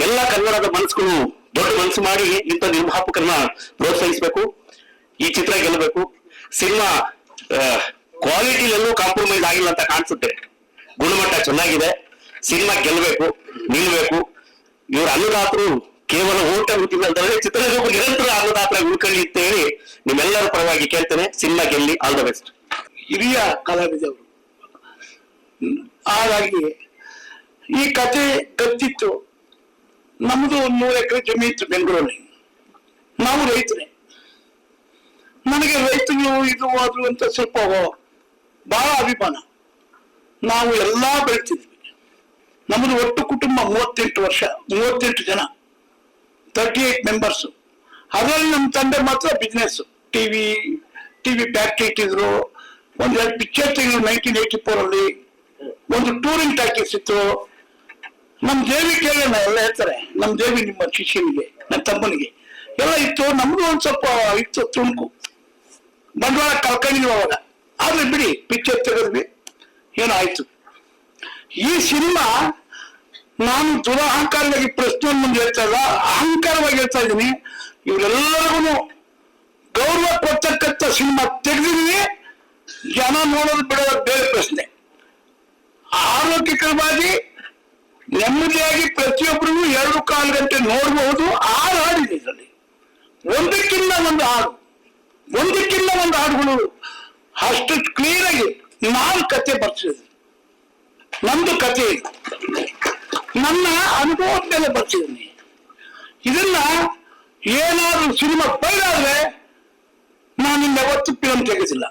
ಎಲ್ಲ ಕನ್ನಡದ ಮನಸ್ಸುಗಳು ದೊಡ್ಡ ಮನಸ್ಸು ಮಾಡಿ ಇಂಥ ನಿರ್ಮಾಪಕರನ್ನ ಪ್ರೋತ್ಸಾಹಿಸಬೇಕು. ಈ ಚಿತ್ರ ಗೆಲ್ಲಬೇಕು. ಸಿನಿಮಾ ಕ್ವಾಲಿಟಿಯಲ್ಲೂ ಕಾಂಪ್ರಮೈಸ್ ಆಗಿಲ್ಲ ಅಂತ ಕಾಣಿಸುತ್ತೆ. ಗುಣಮಟ್ಟ ಚೆನ್ನಾಗಿದೆ. ಸಿನಿಮಾ ಗೆಲ್ಲಬೇಕು, ನಿಲ್ಬೇಕು. ಇವ್ರ ಅನ್ನದಾತರು ಕೇವಲ ಓಟ ಹುಟ್ಟಿದ್ರೆ ಚಿತ್ರರಂಗ ನಿರಂತರ ಅನ್ನದಾತರ ಉಳ್ಕೊಳ್ಳಿ ಅಂತ ಹೇಳಿ ನಿಮ್ಮೆಲ್ಲರ ಪರವಾಗಿ ಕೇಳ್ತೇನೆ. ಸಿನಿಮಾ ಗೆಲ್ಲಿ, ಆಲ್ ದ ಬೆಸ್ಟ್.
ಹಿರಿಯ ಕಲಾವಿದವರು. ಹಾಗಾಗಿ ಈ ಕತೆ ಗೊತ್ತಿತ್ತು. ನಮ್ದು 100 ಎಕರೆ ಜಮೀನು ಬೆಂಗಳೂರಲ್ಲಿ. ನಾವು ರೈತರೇ. ನನಗೆ ರೈತರು ಇದು ಅದು ಅಂತ ಸ್ವಲ್ಪ ಬಹಳ ಅಭಿಮಾನ. ನಾವು ಎಲ್ಲಾ ಬೆಳ್ತಿದ್ವಿ. ನಮ್ಮದು ಒಟ್ಟು ಕುಟುಂಬ 38 ಜನ, 38 ಮೆಂಬರ್ಸ್. ಅದರಲ್ಲಿ ನಮ್ಮ ತಂದೆ ಮಾತ್ರ ಬಿಸ್ನೆಸ್, ಟಿವಿ ಫ್ಯಾಕ್ಟ್ರಿ ಇಟ್ಟಿದ್ರು. ಒಂದೆರಡು ಪಿಕ್ಚರ್ ತೆಗೆದ್ರು 1984 ಅಲ್ಲಿ. ಒಂದು ಟೂರಿಂಗ್ ಟಾಕೀಸ್ ಇತ್ತು. ನಮ್ ದೇವಿ ಕೇಳೋಣ ಎಲ್ಲ ಹೇಳ್ತಾರೆ, ನಮ್ ದೇವಿ ನಿಮ್ಮ ಶಿಷ್ಯನಿಗೆ, ನನ್ನ ತಮ್ಮನಿಗೆ ಎಲ್ಲ ಇತ್ತು. ನಮ್ದು ಒಂದ್ ಸ್ವಲ್ಪ ಇತ್ತು ತುಣುಕು, ಬಂಡವಾಳ ಕಳ್ಕೊಂಡಿದ್ವಿ ಅವಾಗ. ಆದ್ರೆ ಬಿಡಿ, ಪಿಕ್ಚರ್ ತೆಗೆದ್ವಿ, ಏನೋ ಆಯ್ತು. ಈ ಸಿನಿಮಾ ನಾನು ದುರಹಂಕಾರವಾಗಿ ಪ್ರಶ್ನೆ ಮುಂದೆ ಹೇಳ್ತಾ ಇಲ್ಲ, ಅಹಂಕಾರವಾಗಿ ಹೇಳ್ತಾ ಇದ್ದೀನಿ. ಇವರೆಲ್ಲರಿಗೂ ಗೌರವ ಕೊಡ್ತಕ್ಕಂಥ ಸಿನಿಮಾ ತೆಗೆದಿದ್ದೀನಿ. ಜನ ನೋಡೋದು ಬಿಡೋದು ಬೇರೆ ಪ್ರಶ್ನೆ. ಆರೋಗ್ಯಕರವಾಗಿ ನೆಮ್ಮದಿಯಾಗಿ ಪ್ರತಿಯೊಬ್ಬರಿಗೂ 2.25 ಗಂಟೆ ನೋಡಬಹುದು. 6 ಹಾಡಿದೆ ಇದರಲ್ಲಿ, ಒಂದಕ್ಕಿಂತ ಒಂದು ಹಾಡುಗಳು ಅಷ್ಟು ಕ್ಲಿಯರ್ ಆಗಿ. ನಾನು ಕತೆ ಬರ್ತಿದ್ದೆ, ನಮ್ದು ಕತೆ ಇದೆ, ನನ್ನ ಅನುಭವದ ಮೇಲೆ ಬರ್ತಿದ್ದೀನಿ. ಇದನ್ನ ಏನಾದ್ರೂ ಸಿನಿಮಾ ಬೈದಾದ್ರೆ ನಾನು ಯಾವತ್ತೂ ಫಿಲಂ ತೆಗೆದಿಲ್ಲ.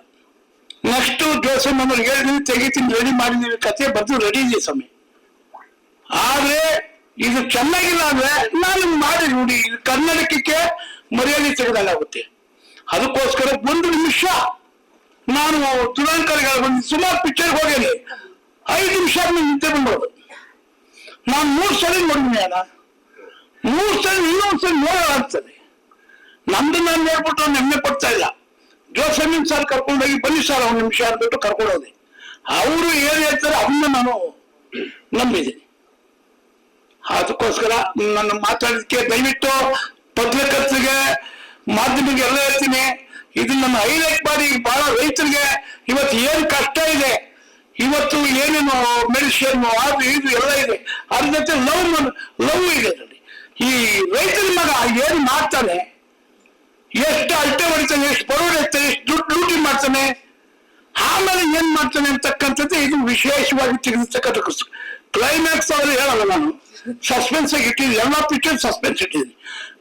ನೆಕ್ಸ್ಟ್ ಜೋಸೆ ನಮ್ಮಲ್ಲಿ ಹೇಳಿದೀವಿ, ತೆಗಿತೀನಿ, ರೆಡಿ ಮಾಡಿದೀವಿ, ಕತೆ ಬರ್ದು ರೆಡಿ ಇದೆ ಸಮಯ. ಆದ್ರೆ ಇದು ಚೆನ್ನಾಗಿಲ್ಲ ಅಂದ್ರೆ ನಾನು ಮಾಡಿ ನೋಡಿ, ಇದು ಕನ್ನಡಕ್ಕೆ ಮರ್ಯಾದೆ ತೆಗೆದಾಗುತ್ತೆ. ಅದಕ್ಕೋಸ್ಕರ 1 ನಿಮಿಷ ನಾನು ತುಳಂಕರಿಗಳ ಒಂದು ಸುಮಾರು ಪಿಕ್ಚರ್ ಹೋಗೇನೆ, 5 ನಿಮಿಷ ನಿದ್ದೆ ಬಂದ್ಬಿಡೋದು. ನಾನು 3 ಸಲ ನೋಡಿದ್ದೀನಿ ಅಣ್ಣ, 3 ಸಲ ಇನ್ನೊಂದು ಸಲ ನೋಡೋದಾಗ್ತದೆ. ನಮ್ದು ನಾನು ನೋಡ್ಬಿಟ್ಟು ಹೆಮ್ಮೆ ಪಡ್ತಾ ಇಲ್ಲ. ಜೋಸೆಮಿನ್ ಸರ್ ಕರ್ಕೊಂಡೋಗಿ ಬನ್ನಿ ಸರ್ 1 ನಿಮಿಷ ಅಂದ್ಬಿಟ್ಟು ಕರ್ಕೊಂಡೋದೆ. ಅವರು ಏನ್ ಹೇಳ್ತಾರೆ ಅವನ್ನ ನಾನು ನಂಬಿದ್ದೀನಿ. ಅದಕ್ಕೋಸ್ಕರ ನನ್ನ ಮಾತಾಡೋದಕ್ಕೆ ದಯವಿಟ್ಟು ಪತ್ರಕರ್ತರಿಗೆ, ಮಾಧ್ಯಮಿಗೆ ಎಲ್ಲ ಹೇಳ್ತೀನಿ, ಇದನ್ನ ಹೈಲೈಟ್ ಮಾಡಿ. ಬಹಳ ರೈತರಿಗೆ ಇವತ್ತು ಏನ್ ಕಷ್ಟ ಇದೆ, ಇವತ್ತು ಏನೇನು ಮೆಡಿಸಿನ್ ಅದು ಇದು ಎಲ್ಲ ಇದೆ, ಅದ್ರ ಜೊತೆ ಲವ್ ಇದೆ ಅದರಲ್ಲಿ. ಈ ರೈತರ ಮಗ ಏನ್ ಮಾಡ್ತಾನೆ, ಎಷ್ಟು ಅಳತೆ ಹೊಡಿತಾನೆ, ಎಷ್ಟು ಬರೋಡಿರ್ತಾನೆ, ಎಷ್ಟು ದುಡ್ಡು ಲೂಟಿ ಮಾಡ್ತಾನೆ, ಆಮೇಲೆ ಏನ್ ಮಾಡ್ತಾನೆ ಅಂತಕ್ಕಂಥದ್ದು ಇದು ವಿಶೇಷವಾಗಿ ತೆಗೆದಿರ್ತಕ್ಕಂಥ ಕ್ಲೈಮ್ಯಾಕ್ಸ್ ಅವರು ಹೇಳಲ್ಲ. ನಾನು ಸಸ್ಪೆನ್ಸ್ ಆಗಿ ಇಟ್ಟಿದ್ದೀನಿ, ಎಲ್ಲ ಪಿಕ್ಚರ್ ಸಸ್ಪೆನ್ಸ್ ಇಟ್ಟಿದ್ದೀನಿ.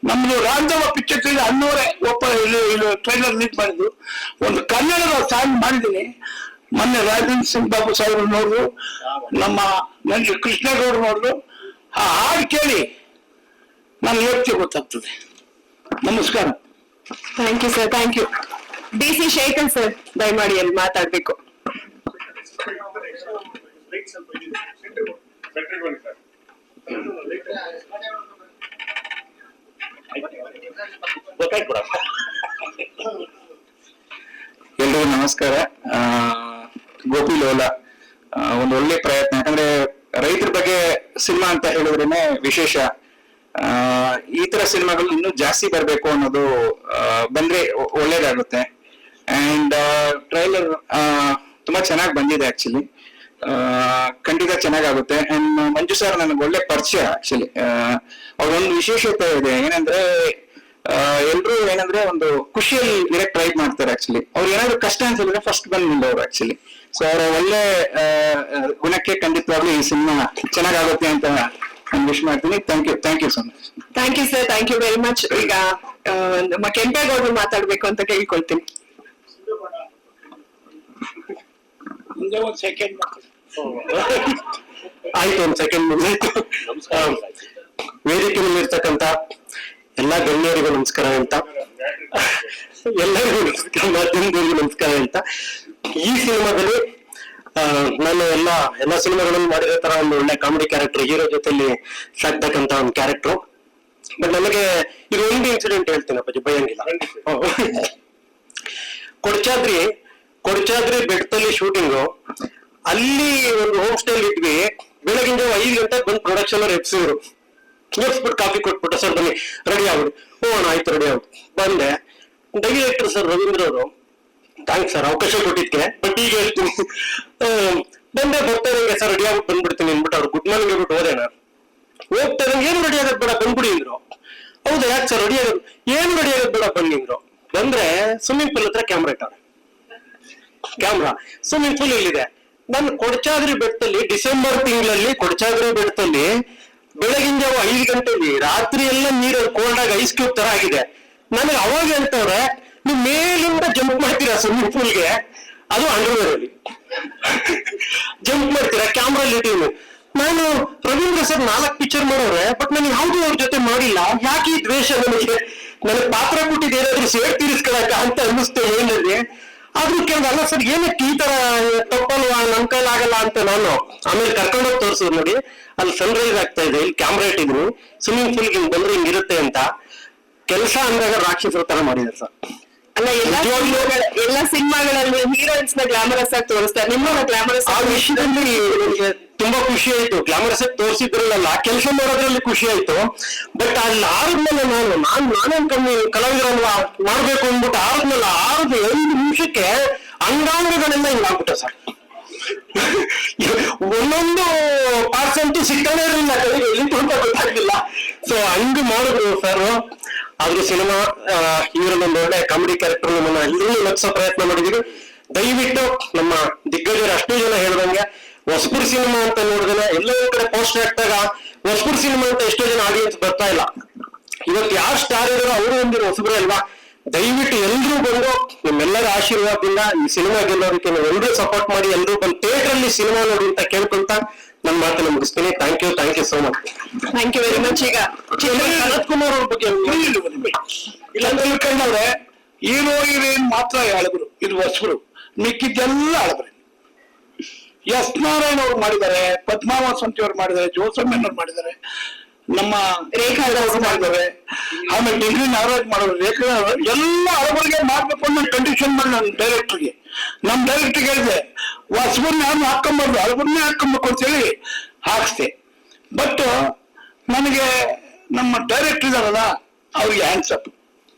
ನಮ್ದು ರಾಂಧವ ಪಿಕ್ಚರ್ ತೆಗೆದು ಅನ್ನೋರೆ ಟ್ರೈಲರ್ ಲೀಡ್ ಮಾಡಿದ್ದು. ಒಂದು ಕನ್ನಡದ ಸಾಂಗ್ ಮಾಡಿದ್ದೀನಿ. ಮೊನ್ನೆ ರಾಜೇಂದ್ರ ಸಿಂಗ್ ಬಾಬು ಸಾಹೇಬ್ರು ನೋಡಿದ್ರು, ನಮ್ಮ ನನಗೆ ಕೃಷ್ಣೇಗೌಡರು ನೋಡಿದ್ರು. ಆ ಹಾಡು ಕೇಳಿ ನಾನು ಯೋಚನೆ ಗೊತ್ತಾಗ್ತದೆ. ನಮಸ್ಕಾರ.
Thank you sir, thank you. DC Shekhar sir ದಯಮಾಡಿ ಅಲ್ಲಿ ಮಾತಾಡ್ಬೇಕು.
ಎಲ್ರಿಗೂ ನಮಸ್ಕಾರ. ಗೋಪಿ ಲೋಲ ಒಂದು ಒಳ್ಳೆ ಪ್ರಯತ್ನ. ಯಾಕಂದ್ರೆ ರೈತರ ಬಗ್ಗೆ ಸಿನಿಮಾ ಅಂತ ಹೇಳಿದ್ರೇನೆ ವಿಶೇಷ. ಈ ತರ ಸಿನಿಮಾಗಳು ಇನ್ನೂ ಜಾಸ್ತಿ ಬರ್ಬೇಕು ಅನ್ನೋದು ಬಂದ್ರೆ ಒಳ್ಳೇದಾಗುತ್ತೆ. ಅಂಡ್ ಟ್ರೈಲರ್ ತುಂಬಾ ಚೆನ್ನಾಗಿ ಬಂದಿದೆ ಆಕ್ಚುಲಿ, ಖಂಡಿತ ಚೆನ್ನಾಗಾಗುತ್ತೆ. ಅಂಡ್ ಮಂಜು ಸರ್ ನನಗೆ ಒಳ್ಳೆ ಪರಿಚಯ ಆಕ್ಚುಲಿ. ಅವ್ರೊಂದು ವಿಶೇಷತೆ ಇದೆ ಏನಂದ್ರೆ, ಎಲ್ರು ಏನಂದ್ರೆ ಒಂದು ಖುಷಿಯಲ್ಲಿ ಇರಕ್ ಟ್ರೈ ಮಾಡ್ತಾರೆ ಆಕ್ಚುಲಿ. ಅವ್ರು ಏನಾದ್ರು ಕಷ್ಟ ಅಂತ ಹೇಳಿದ್ರೆ ಫಸ್ಟ್ ಬಂದ್ ನಿಲ್ಲೋರು ಆಕ್ಚುಲಿ. ಸೊ ಅವರ ಒಳ್ಳೆ ಗುಣಕ್ಕೆ ಖಂಡಿತವಾಗ್ಲೂ ಈ ಸಿನಿಮಾ ಚೆನ್ನಾಗಾಗುತ್ತೆ ಅಂತ ನಾನು ವಿಶ್ ಮಾಡ್ತೀನಿ. Thank you so much.
Thank you sir, thank you very much. ಈಗ ನಮ್ಮ ಕೆಂಪೇಗೌಡರು ಮಾತಾಡ್ಬೇಕು ಅಂತ ಕೇಳ್ಕೊಳ್ತೀನಿ.
ಒಂದು ಸೆಕೆಂಡ್
ಆಯ್ತು, 1 ಸೆಕೆಂಡ್ ಮುಂದಾಯ್ತು. ವೇದಿಕೆ ಮೇಲೆ ಇರ್ತಕ್ಕಂತ ಎಲ್ಲಾ ಗಣ್ಯರಿಗೂ ನಮಸ್ಕಾರ ಅಂತ, ಎಲ್ಲರಿಗೂ ನಮಸ್ಕಾರ, ಮಾಧ್ಯಮದವರಿಗೂ ನಮಸ್ಕಾರ ಅಂತ. ಈ ಸಿನಿಮಾದಲ್ಲಿ ನಾನು ಎಲ್ಲಾ ಸಿನಿಮಾಗಳನ್ನು ಮಾಡಿರೋ ತರ ಒಂದು ಒಳ್ಳೆ ಕಾಮಿಡಿ ಕ್ಯಾರೆಕ್ಟರ್, ಹೀರೋ ಜೊತೆಲಿ ಸಾಕ್ತಕ್ಕಂತ ಒಂದು ಕ್ಯಾರೆಕ್ಟರ್. ಬಟ್ ನನಗೆ ಇದು ಒಂದು ಇನ್ಸಿಡೆಂಟ್ ಹೇಳ್ತೀನಪ್ಪ, ಭಯಂಗಿಲ್ಲ. ಕೊಡಚಾದ್ರಿ ಬೆಟ್ಟದಲ್ಲಿ ಶೂಟಿಂಗು, ಅಲ್ಲಿ ಒಂದು ಹೋಮ್ ಸ್ಟೇ ಇದ್ವಿ. ಬೆಳಗಿನ ಜಾವ 5 ಗಂಟೆಗೆ ಬಂದು ಪ್ರೊಡಕ್ಷನ್ ಅವ್ರು ಎಪ್ಸಿದ್ರು. ಎಪ್ಸ್ಬಿಟ್ಟು ಕಾಫಿ ಕೊಟ್ಬಿಟ್ಟು, ಸರ್ ಬನ್ನಿ ರೆಡಿ ಆಗ್ಬಿಡು. ಆಯ್ತು ರೆಡಿ ಆಗ್ಬಿಟ್ಟು ಬಂದೆ. ಡೈರೆಕ್ಟರ್ ಸರ್ ರವೀಂದ್ರ ಅವರು, ಥ್ಯಾಂಕ್ಸ್ ಸರ್ ಅವಕಾಶ ಕೊಟ್ಟಿದ್ಕೆ, ಬಟ್ ಈಗ ಹೇಳ್ತೀನಿ. ಬಂದೆ, ಬರ್ತಾರೆ ಸರ್ ರೆಡಿ ಆಗ್ಬಿಟ್ಟು ಬಂದ್ಬಿಡ್ತೀನಿ ಅಂದ್ಬಿಟ್ಟು ಅವ್ರು ಗುಡ್ ಮಾರ್ನಿಂಗ್ ಹೇಳ್ಬಿಟ್ಟು ಹೋದೇನ. ಹೋಗ್ತಾ ಏನು ರೆಡಿ ಆಗೋದ್ ಬೇಡ ಬಂದ್ಬಿಡಿ ಅಂದ್ರು. ಹೌದಾ, ಯಾಕೆ ಸರ್ ರೆಡಿ ಆಗೋದು? ಏನು ರೆಡಿ ಆಗೋದ್ ಬೇಡ ಬನ್ನಿ ಅಂದ್ರು. ಬಂದ್ರೆ ಸ್ವಿಮ್ಮಿಂಗ್ ಪೂಲ್ ಹತ್ರ ಕ್ಯಾಮ್ರಾ ಇಟ್ಟಾರೆ. ಸ್ವಿಮ್ಮಿಂಗ್ ಪೂಲ್ ಇಲ್ಲಿದೆ. ನಾನು ಕೊಡಚಾದ್ರಿ ಬೆಟ್ಟದಲ್ಲಿ ಡಿಸೆಂಬರ್ ತಿಂಗಳಲ್ಲಿ ಕೊಡಚಾದ್ರಿ ಬೆಟ್ಟದಲ್ಲಿ ಬೆಳಗಿನ ಜಾವ 5 ಗಂಟೆಲಿ ರಾತ್ರಿ ಎಲ್ಲ ನೀರಲ್ಲಿ ಕೋಲ್ಡ್ ಆಗಿ ಐಸ್ ಕ್ಯೂಬ್ ತರ ಆಗಿದೆ. ನನಗೆ ಅವಾಗ ಹೇಳ್ತವ್ರೆ, ನೀವು ಮೇಲಿಂದ ಜಂಪ್ ಮಾಡ್ತೀರಾ ಸ್ವಿಮ್ಮಿಂಗ್ ಪೂಲ್ಗೆ, ಅದು ಅಂಡರ್ವೇರ್ ಅಲ್ಲಿ ಜಂಪ್ ಮಾಡ್ತೀರಾ. ಕ್ಯಾಮ್ರಲ್ಲಿ ಇದ್ದೀವಿ. ನಾನು ರವೀಂದ್ರ ಸರ್ 4 ಪಿಕ್ಚರ್ ಮಾಡೋರೆ, ಬಟ್ ನಾನು ಯಾವ್ದು ಅವ್ರ ಜೊತೆ ಮಾಡಿಲ್ಲ. ಯಾಕೆ ಈ ದ್ವೇಷ ನನಗೆ ಪಾತ್ರ ಕೊಟ್ಟಿದ್ದು ಏನಾದ್ರು ಸೇರ್ ತೀರಿಸ್ಕೊಳಕ ಅಂತ ಅನ್ನಿಸ್ತು ಏನಲ್ಲಿ. ಆದ್ರೂ ಕೇಳಿದ, ಅಲ್ಲ ಸರ್ ಏನಕ್ಕೆ ಈ ತರ ತಪ್ಪಲ್ವಾ, ನನ್ ಕೈಲಾಗಲ್ಲ ಅಂತ ನಾನು ಆಮೇಲೆ ಕರ್ಕೊಂಡೋಗಿ ತೋರಿಸಿದ್ರು. ನೋಡಿ ಅಲ್ಲಿ ಸನ್ರೈಸ್ ಆಗ್ತಾ ಇದೆ, ಇಲ್ಲಿ ಕ್ಯಾಮ್ರಾ ಇಟ್ಟಿದ್ರು, ಸ್ವಿಮ್ಮಿಂಗ್ ಪೂಲ್ಗೆ ಹಿಂಗ್ ಬಂದ್ರೆ ಹಿಂಗಿರುತ್ತೆ ಅಂತ. ಕೆಲಸ ಅಂದಾಗ ರಾಕ್ಷಸರ ತರ ಮಾಡಿದ್ದಾರೆ ಸರ್.
ಅಲ್ಲ ಎಲ್ಲ ಸಿನಿಮಾಗಳಲ್ಲಿ ಹೀರೋಯಿನ್ಸ್ ನ ಗ್ಲಾಮರಸ್ ಆಗಿ ತೋರಿಸ್ತಾರೆ, ನಿಮ್ಮ ಗ್ಲಾಮರಸ್
ಆ ವಿಷಯದಲ್ಲಿ ನನಗೆ ತುಂಬಾ ಖುಷಿ ಆಯ್ತು. ಗ್ಲಾಮರಸ್ ಆಗಿ ತೋರಿಸಿದ್ರಲ್ಲ, ಕೆಲಸ ಮಾಡೋದ್ರಲ್ಲಿ ಖುಷಿ ಆಯ್ತು. ಬಟ್ ಅಲ್ಲಿ ಆದ್ಮೇಲೆ ನಾನೇ ಕಲಾವಿದರಲ್ವಾ ಮಾಡ್ಬೇಕು ಅಂದ್ಬಿಟ್ಟು ಆದ್ಮೇಲೆ 1 ನಿಮಿಷಕ್ಕೆ ಅಂಗಾಂಗಗಳೆಲ್ಲ ಹಿಂಗಾಗ್ಬಿಟ್ಟ ಸರ್. ಒಂದೊಂದು ಪಾರ್ಸೆಂಟ್ ಸಿಗ್ತಾನೆ ಇರಲಿಲ್ಲ, ಎಲ್ಲಿ ತುಂಬ ಗೊತ್ತಾಗ್ಲಿಲ್ಲ. ಸೊ ಹಂಗ್ ಮಾಡಿದ್ರು ಸರ್. ಆದ್ರೂ ಸಿನಿಮಾ ಇವರನ್ನ ಒಂದು ಒಳ್ಳೆ ಕಾಮಿಡಿ ಕ್ಯಾರೆಕ್ಟರ್ ನಮ್ಮನ್ನ ಎಲ್ಲರೂ ನಗ್ಸೋ ಪ್ರಯತ್ನ ಮಾಡಿದೀವಿ. ದಯವಿಟ್ಟು ನಮ್ಮ ದಿಗ್ಗಜರು ಅಷ್ಟೇ ಜನ ಹೇಳ್ದಂಗೆ ಹೊಸಪುರ್ ಸಿನಿಮಾ ಅಂತ ನೋಡಿದ್ರೆ ಎಲ್ಲೋ ಕಡೆ ಪೋಸ್ಟರ್ ಹಾಕ್ದಾಗ ಹೊಸಪುರ್ ಸಿನಿಮಾ ಅಂತ ಎಷ್ಟೋ ಜನ ಆಡಿಯನ್ಸ್ ಬರ್ತಾ ಇಲ್ಲ. ಇವತ್ತು ಯಾರು ಸ್ಟಾರ್ ಇರೋ ಅವರು ಒಂದಿನ ಹೊಸಬ್ರೆ ಅಲ್ವಾ. ದಯವಿಟ್ಟು ಎಲ್ರೂ ಬಂದು ನಿಮ್ಮೆಲ್ಲರ ಆಶೀರ್ವಾದದಿಂದ ಈ ಸಿನಿಮಾ ಗೆಲ್ಲೋದಕ್ಕೆ ನೀವು ಎಲ್ಲರೂ ಸಪೋರ್ಟ್ ಮಾಡಿ, ಎಲ್ಲರೂ ಬಂದು ಥಿಯೇಟರ್ ಅಲ್ಲಿ ಸಿನಿಮಾ ನೋಡಿ ಅಂತ ಕೇಳ್ಕೊಂತ ನನ್ನ ಮಾತನ್ನ ಮುಗಿಸ್ತೀನಿ. Thank you so much.
Thank you very much. ಈಗ
ಶರತ್ ಕುಮಾರ್ ಅವ್ರ ಬಗ್ಗೆ ಇಲ್ಲಾಂದ್ರೆ ತಿಳ್ಕೊಂಡವ್ರೆ ಹೀರೋಯಿನ್ ಮಾತ್ರ ಹಳಬರು, ಇದು ಹೊಸಬರು, ಮಿಕ್ಕಿದ್ದೆಲ್ಲ ಹಳಬರು. ಎಸ್ ನಾರಾಯಣ ಅವ್ರು ಮಾಡಿದ್ದಾರೆ, ಪದ್ಮಾವಸಂತಿ ಅವ್ರು ಮಾಡಿದ್ದಾರೆ, ಜೋಸಮ್ಮನವ್ರು ಮಾಡಿದ್ದಾರೆ, ನಮ್ಮ ರೇಖಾ ಮಾಡಿದ್ದಾರೆ, ಆಮೇಲೆ ಡಿಗ್ರಿ ನಾಗರಾಜ್ ಮಾಡೋರು, ರೇಖಾ ಎಲ್ಲ ಹಳಬರಿಗೆ ಮಾಡ್ಬೇಕು ಅನ್ನೋ ಕಂಡೀಷನ್ ಮಾಡಿ ನನ್ನ ಡೈರೆಕ್ಟರ್ಗೆ ಹೇಳಿದೆ, ಹೊಸಬರ್ನ ಯಾರು ಹಾಕೊಂಬಾರ್ದು, ಹಳಬರ್ನೇ ಹಾಕೊಬೇಕು ಅಂತೇಳಿ ಹಾಕ್ಸ್ದೆ. ಬಟ್ ನನಗೆ ನಮ್ಮ ಡೈರೆಕ್ಟರ್ ಇದಾರಲ್ಲ ಅವ್ರಿಗೆ ಹ್ಯಾಂಡ್ಸಪ್.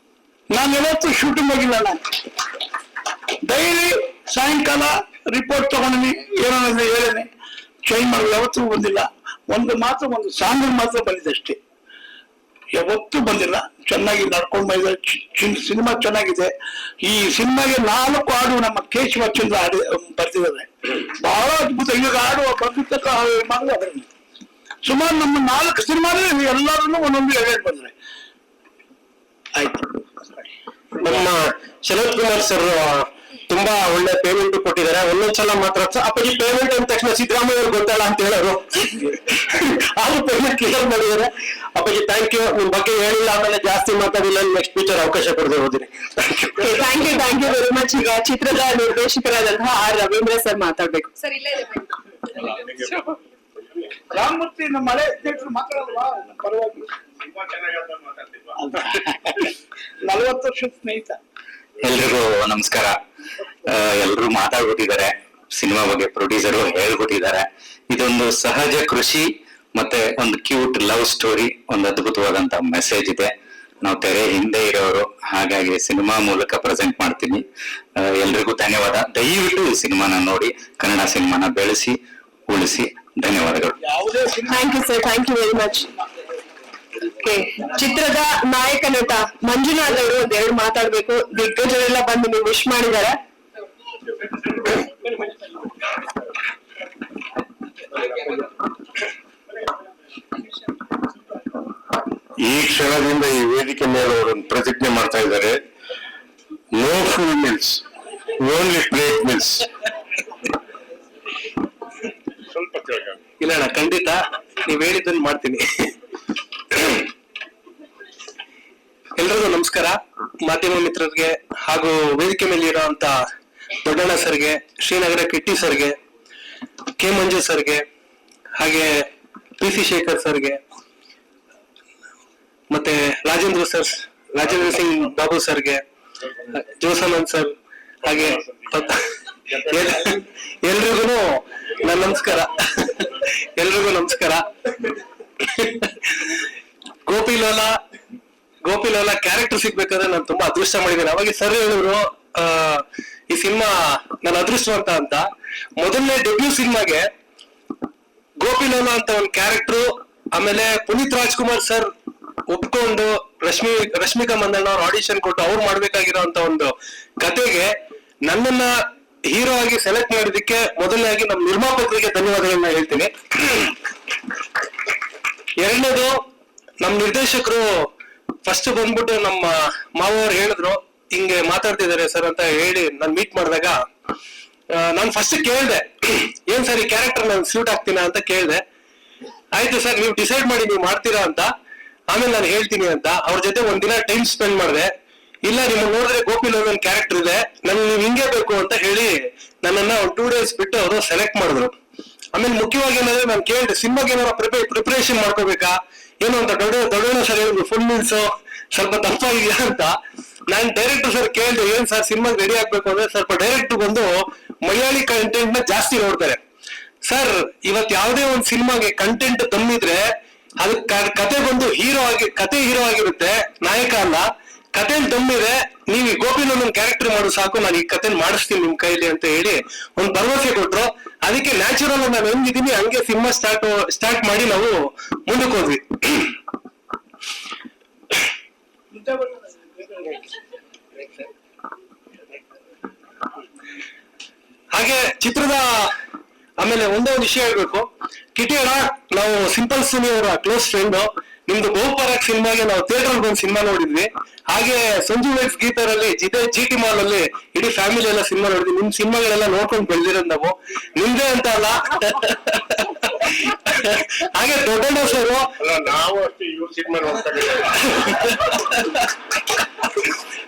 ನಾನು ಯಾವತ್ತೂ ಶೂಟಿಂಗ್ ಹೋಗಿಲ್ಲ. ನಾನು ಡೈಲಿ ಸಾಯಂಕಾಲ ರಿಪೋರ್ಟ್ ತಗೊಂಡಿನಿ, ಏನಾದ್ರೆ ಹೇಳೇನೆ, ಚೇಂಜ್ ಮಾಡಿ ಯಾವತ್ತೂ ಬಂದಿಲ್ಲ. ಒಂದು ಸಾಂಗ್ ಮಾತ್ರ ಬಂದಿದೆ ಅಷ್ಟೇ, ಯಾವತ್ತೂ ಬಂದಿಲ್ಲ. ಚೆನ್ನಾಗಿ ನಡ್ಕೊಂಡು ಬಂದಿದೆ. ಸಿನಿಮಾ ಚೆನ್ನಾಗಿದೆ. ಈ ಸಿನಿಮಾಗೆ 4 ಹಾಡು ನಮ್ಮ ಕೇಶವಚಂದ್ರ ಹಾಡು ಬರ್ತಿದ್ದಾರೆ, ಬಹಳ ಅದ್ಭುತ. ಈಗ ಹಾಡು ಬರ್ತಿರ್ತಕ್ಕ ಅದರಲ್ಲಿ ಸುಮಾರು ನಮ್ಮ 4 ಸಿನಿಮಾದಲ್ಲಿ ಎಲ್ಲರೂ ಒಂದೊಂದು ಎಡೆಡ್ ಬಂದ್ರೆ ಆಯ್ತು.
ನಮ್ಮ ಶರತ್ ಕುಮಾರ್ ಸರ್ ತುಂಬಾ ಒಳ್ಳೆ ಪೇಮೆಂಟ್ ಕೊಟ್ಟಿದ್ದಾರೆ. ಒಂದೊಂದ್ಸಲ ಮಾತ್ರ ಅಪ್ಪಾಜಿ ಪೇಮೆಂಟ್ ಅಂದ ತಕ್ಷಣ ಸಿದ್ದರಾಮಯ್ಯ ಅವ್ರಿಗೆ ಗೊತ್ತಲ್ಲ ಅಂತ ಹೇಳೋರು, ಆದ್ರೂ ಪೇಮೆಂಟ್ ಕ್ಲಿಯರ್ ಮಾಡಿದ್ದಾರೆ. ಅಪ್ಪಾಜಿ ಥ್ಯಾಂಕ್ ಯು. ನಿಮ್ ಬಗ್ಗೆ ಹೇಳಿಲ್ಲ, ಆಮೇಲೆ ಜಾಸ್ತಿ ಮಾತಾಡಿಲ್ಲ, ನೆಕ್ಸ್ಟ್ ಪಿಕ್ಚರ್ ಅವಕಾಶ ಕೊಡದೆ ಹೋದಿರಿ.
Thank you very much. ಈಗ ಚಿತ್ರದ ನಿರ್ದೇಶಕರಾದಂತಹ ಆರ್ ರವೀಂದ್ರ ಸರ್ ಮಾತಾಡ್ಬೇಕು ಸರ್. ಇಲ್ಲೇ
ರಾಮಮೂರ್ತಿ ನಮ್ಮ ಮಳೆ ಮಾತಾಡಲ್ವಾ, ಪರವಾಗಿ 40 ವರ್ಷದ ಸ್ನೇಹಿತ.
ಎಲ್ರಿಗೂ ನಮಸ್ಕಾರ. ಎಲ್ರು ಮಾತಾಡ್ಬಿಟ್ಟಿದ್ದಾರೆ, ಸಿನಿಮಾ ಬಗ್ಗೆ ಪ್ರೊಡ್ಯೂಸರು ಹೇಳ್ಬಿಟ್ಟಿದ್ದಾರೆ. ಇದೊಂದು ಸಹಜ ಕೃಷಿ ಮತ್ತೆ ಒಂದು ಕ್ಯೂಟ್ ಲವ್ ಸ್ಟೋರಿ, ಒಂದು ಅದ್ಭುತವಾದಂತ ಮೆಸೇಜ್ ಇದೆ. ನಾವು ತೆರೆ ಹಿಂದೆ ಇರೋರು, ಹಾಗಾಗಿ ಸಿನಿಮಾ ಮೂಲಕ ಪ್ರೆಸೆಂಟ್ ಮಾಡ್ತೀನಿ. ಎಲ್ರಿಗೂ ಧನ್ಯವಾದ. ದಯವಿಟ್ಟು ಈ ಸಿನಿಮಾನ ನೋಡಿ, ಕನ್ನಡ ಸಿನಿಮಾನ ಬೆಳೆಸಿ ಉಳಿಸಿ. ಧನ್ಯವಾದಗಳು.
Thank you sir, thank you very much. ಚಿತ್ರದ ನಾಯಕ ನಟ ಮಂಜುನಾಥ್ ಅವರು 2 ಮಾತಾಡ್ಬೇಕು. ದಿಗ್ಗಜರೆಲ್ಲ ಬಂದು ನೀವು ವಿಶ್ ಮಾಡಿದ್ದಾರೆ.
ಈ ಕ್ಷಣದಿಂದ ಈ ವೇದಿಕೆ ಮೇಲೆ ಅವರನ್ನು ಪ್ರತಿಜ್ಞೆ ಮಾಡ್ತಾ ಇದ್ದಾರೆ. No full meals, only plate meals.
ಇಲ್ಲ ಅಣ್ಣ, ಖಂಡಿತ ನೀವ್ ಹೇಳಿದ್ದನ್ನು ಮಾಡ್ತೀನಿ. ಎಲ್ರಿಗೂ ನಮಸ್ಕಾರ. ಮಾಧ್ಯಮ ಮಿತ್ರರಿಗೆ ಹಾಗೂ ವೇದಿಕೆ ಮೇಲೆ ಇರುವಂತ ದೊಡ್ಡಣ್ಣ ಸರ್ಗೆ, ಶ್ರೀನಗರ ಕಿಟ್ಟಿ ಸರ್ಗೆ, ಕೆ ಮಂಜು ಸರ್ಗೆ, ಹಾಗೆ PC ಶೇಖರ್ ಸರ್ಗೆ, ಮತ್ತೆ ರಾಜೇಂದ್ರ ಸಿಂಗ್ ಬಾಬು ಸರ್ಗೆ, ಜೋಸಮನ್ ಸರ್, ಹಾಗೆ ಎಲ್ರಿಗೂ ನನ್ನ ನಮಸ್ಕಾರ. ಎಲ್ರಿಗೂ ನಮಸ್ಕಾರ. ಗೋಪಿ ಲೋಲಾ ಕ್ಯಾರೆಕ್ಟರ್ ಸಿಗ್ಬೇಕಾದ್ರೆ ನಾನು ತುಂಬಾ ಅದೃಷ್ಟ ಮಾಡಿದ್ದೇನೆ. ಅವಾಗ ಸರ್ ಹೇಳಿದ್ರು ಈ ಸಿನಿಮಾ ನನ್ನ ಅದೃಷ್ಟವಂತ ಅಂತ. ಮೊದಲನೇ ಡೆಬ್ಯೂ ಸಿನಿಮಾಗೆ ಗೋಪಿ ಲೋಲಾ ಅಂತ ಒಂದು ಕ್ಯಾರೆಕ್ಟರ್, ಆಮೇಲೆ ಪುನೀತ್ ರಾಜ್ಕುಮಾರ್ ಸರ್ ಒಪ್ಕೊಂಡು ರಶ್ಮಿಕಾ ಮಂದಣ್ಣ ಅವ್ರ ಆಡಿಷನ್ ಕೊಟ್ಟು ಅವ್ರು ಮಾಡ್ಬೇಕಾಗಿರೋಂತ ಒಂದು ಕತೆಗೆ ನನ್ನನ್ನ ಹೀರೋ ಆಗಿ ಸೆಲೆಕ್ಟ್ ಮಾಡಿದಕ್ಕೆ ಮೊದಲನೇದಾಗಿ ನಮ್ಮ ನಿರ್ಮಾಪಕರಿಗೆ ಧನ್ಯವಾದಗಳನ್ನ ಹೇಳ್ತೀನಿ. ಎರಡನೇದು, ನಮ್ಮ ನಿರ್ದೇಶಕರು ಫಸ್ಟ್ ಬಂದ್ಬಿಟ್ಟು ನಮ್ಮ ಮಾವವ್ರು ಹೇಳಿದ್ರು,
ಹಿಂಗೆ ಮಾತಾಡ್ತಿದ್ದಾರೆ ಸರ್ ಅಂತ ಹೇಳಿ ನಾನು ಮೀಟ್ ಮಾಡಿದಾಗ ನಾನು ಫಸ್ಟ್ ಕೇಳಿದೆ, ಏನ್ ಸರ್ ಈ ಕ್ಯಾರೆಕ್ಟರ್ ನಾನು ಸೂಟ್ ಆಗ್ತೀನ ಅಂತ ಕೇಳಿದೆ. ಆಯ್ತು ಸರ್ ನೀವು ಡಿಸೈಡ್ ಮಾಡಿ ನೀವು ಮಾಡ್ತೀರಾ ಅಂತ, ಆಮೇಲೆ ನಾನು ಹೇಳ್ತೀನಿ ಅಂತ ಅವ್ರ ಜೊತೆ ಒಂದಿನ ಟೈಮ್ ಸ್ಪೆಂಡ್ ಮಾಡಿದೆ. ಇಲ್ಲ ನಿಮ್ಮ ನೋಡಿದ್ರೆ ಗೋಪಿಲ್ ಒಂದು ಕ್ಯಾರೆಕ್ಟರ್ ಇದೆ, ನನ್ಗೆ ನೀವು ಹಿಂಗೆ ಬೇಕು ಅಂತ ಹೇಳಿ ನನ್ನನ್ನ ಒಂದು 2 days ಬಿಟ್ಟು ಅವರು ಸೆಲೆಕ್ಟ್ ಮಾಡಿದ್ರು. ಆಮೇಲೆ ಮುಖ್ಯವಾಗಿ ಏನಂದ್ರೆ ನಾನು ಕೇಳಿದೆ, ಸಿನಿಮಾಗೆ ಏನಾರ ಪ್ರಿಪರೇಷನ್ ಮಾಡ್ಕೋಬೇಕಾ ಏನು ಅಂತ. ದೊಡ್ಡ ಸರ್ ಹೇಳಿದ್ರು ಫುಲ್ ಮೀಲ್ಸ್ ಸ್ವಲ್ಪ ದಪ್ಪ ಇದೆಯಾ ಅಂತ. ನಾನು ಡೈರೆಕ್ಟರ್ ಸರ್ ಕೇಳಿದೆ, ಏನ್ ಸರ್ ಸಿನಿಮಾಗೆ ರೆಡಿ ಆಗ್ಬೇಕು ಅಂದ್ರೆ ಸ್ವಲ್ಪ ಡೈರೆಕ್ಟ್ ಬಂದು ಮಲಯಾಳಿ ಕಂಟೆಂಟ್ ನ ಜಾಸ್ತಿ ನೋಡ್ತಾರೆ ಸರ್. ಇವತ್ ಯಾವುದೇ ಒಂದು ಸಿನಿಮಾಗೆ ಕಂಟೆಂಟ್ ತಮ್ಮಿದ್ರೆ ಅದು ಕತೆ ಬಂದು ಕತೆ ಹೀರೋ ಆಗಿರುತ್ತೆ, ನಾಯಕ ಅಲ್ಲ. ಕತೆ ದಮ್ಮಿದೆ, ನೀವು ಈ ಗೋಪಿನ ಒಂದೊಂದು ಕ್ಯಾರೆಕ್ಟರ್ ಮಾಡು ಸಾಕು, ನಾನು ಈ ಕತೆ ಮಾಡಿಸ್ತೀನಿ ನಿಮ್ ಕೈಲಿ ಅಂತ ಹೇಳಿ ಒಂದು ಭರವಸೆ ಕೊಟ್ರು. ಅದಕ್ಕೆ ನ್ಯಾಚುರಲ್ ನಾನು ಹೆಂಗಿದ್ದೀನಿ ಹಂಗೆ ಸಿನಿಮಾ ಸ್ಟಾರ್ಟ್ ಮಾಡಿ ನಾವು ಮುಂದಕ್ಕೆ ಹೋದ್ವಿ. ಹಾಗೆ ಚಿತ್ರದ ಆಮೇಲೆ ಒಂದೇ ಒಂದು ವಿಷಯ ಹೇಳ್ಬೇಕು. ಕಿಟಿಯರ ನಾವು ಸಿಂಪಲ್ ಸುನಿ ಅವರ ಕ್ಲೋಸ್ ಫ್ರೆಂಡ್. ನಿಮ್ದು ಬಹುಪರಾಗ್ ಸಿನಿಮಾಗೆ ನಾವು ಥಿಯೇಟರ್ ಬಂದು ಸಿನಿಮಾ ನೋಡಿದ್ವಿ. ಹಾಗೆ ಸಂಜು ವೆಕ್ಸ್ ಗೀತರಲ್ಲಿ GT ಮಾಲ್ ಅಲ್ಲಿ ಇಡೀ ಫ್ಯಾಮಿಲಿ ಎಲ್ಲ ಸಿನಿಮಾ ನೋಡಿದ್ವಿ. ನಿಮ್ ಸಿನಿಮಾಗಳೆಲ್ಲ ನೋಡ್ಕೊಂಡು ಬೆಳೆದಿರೋದು ನಾವು, ನಿಮ್ದೇ ಅಂತ ಅಲ್ಲ. ಹಾಗೆ ದೊಡ್ಡಣ್ಣ ಸರ್
ನಾವು ಅಷ್ಟೇ ಇವ್ರ ಸಿನಿಮಾ ನೋಡ್ತಾ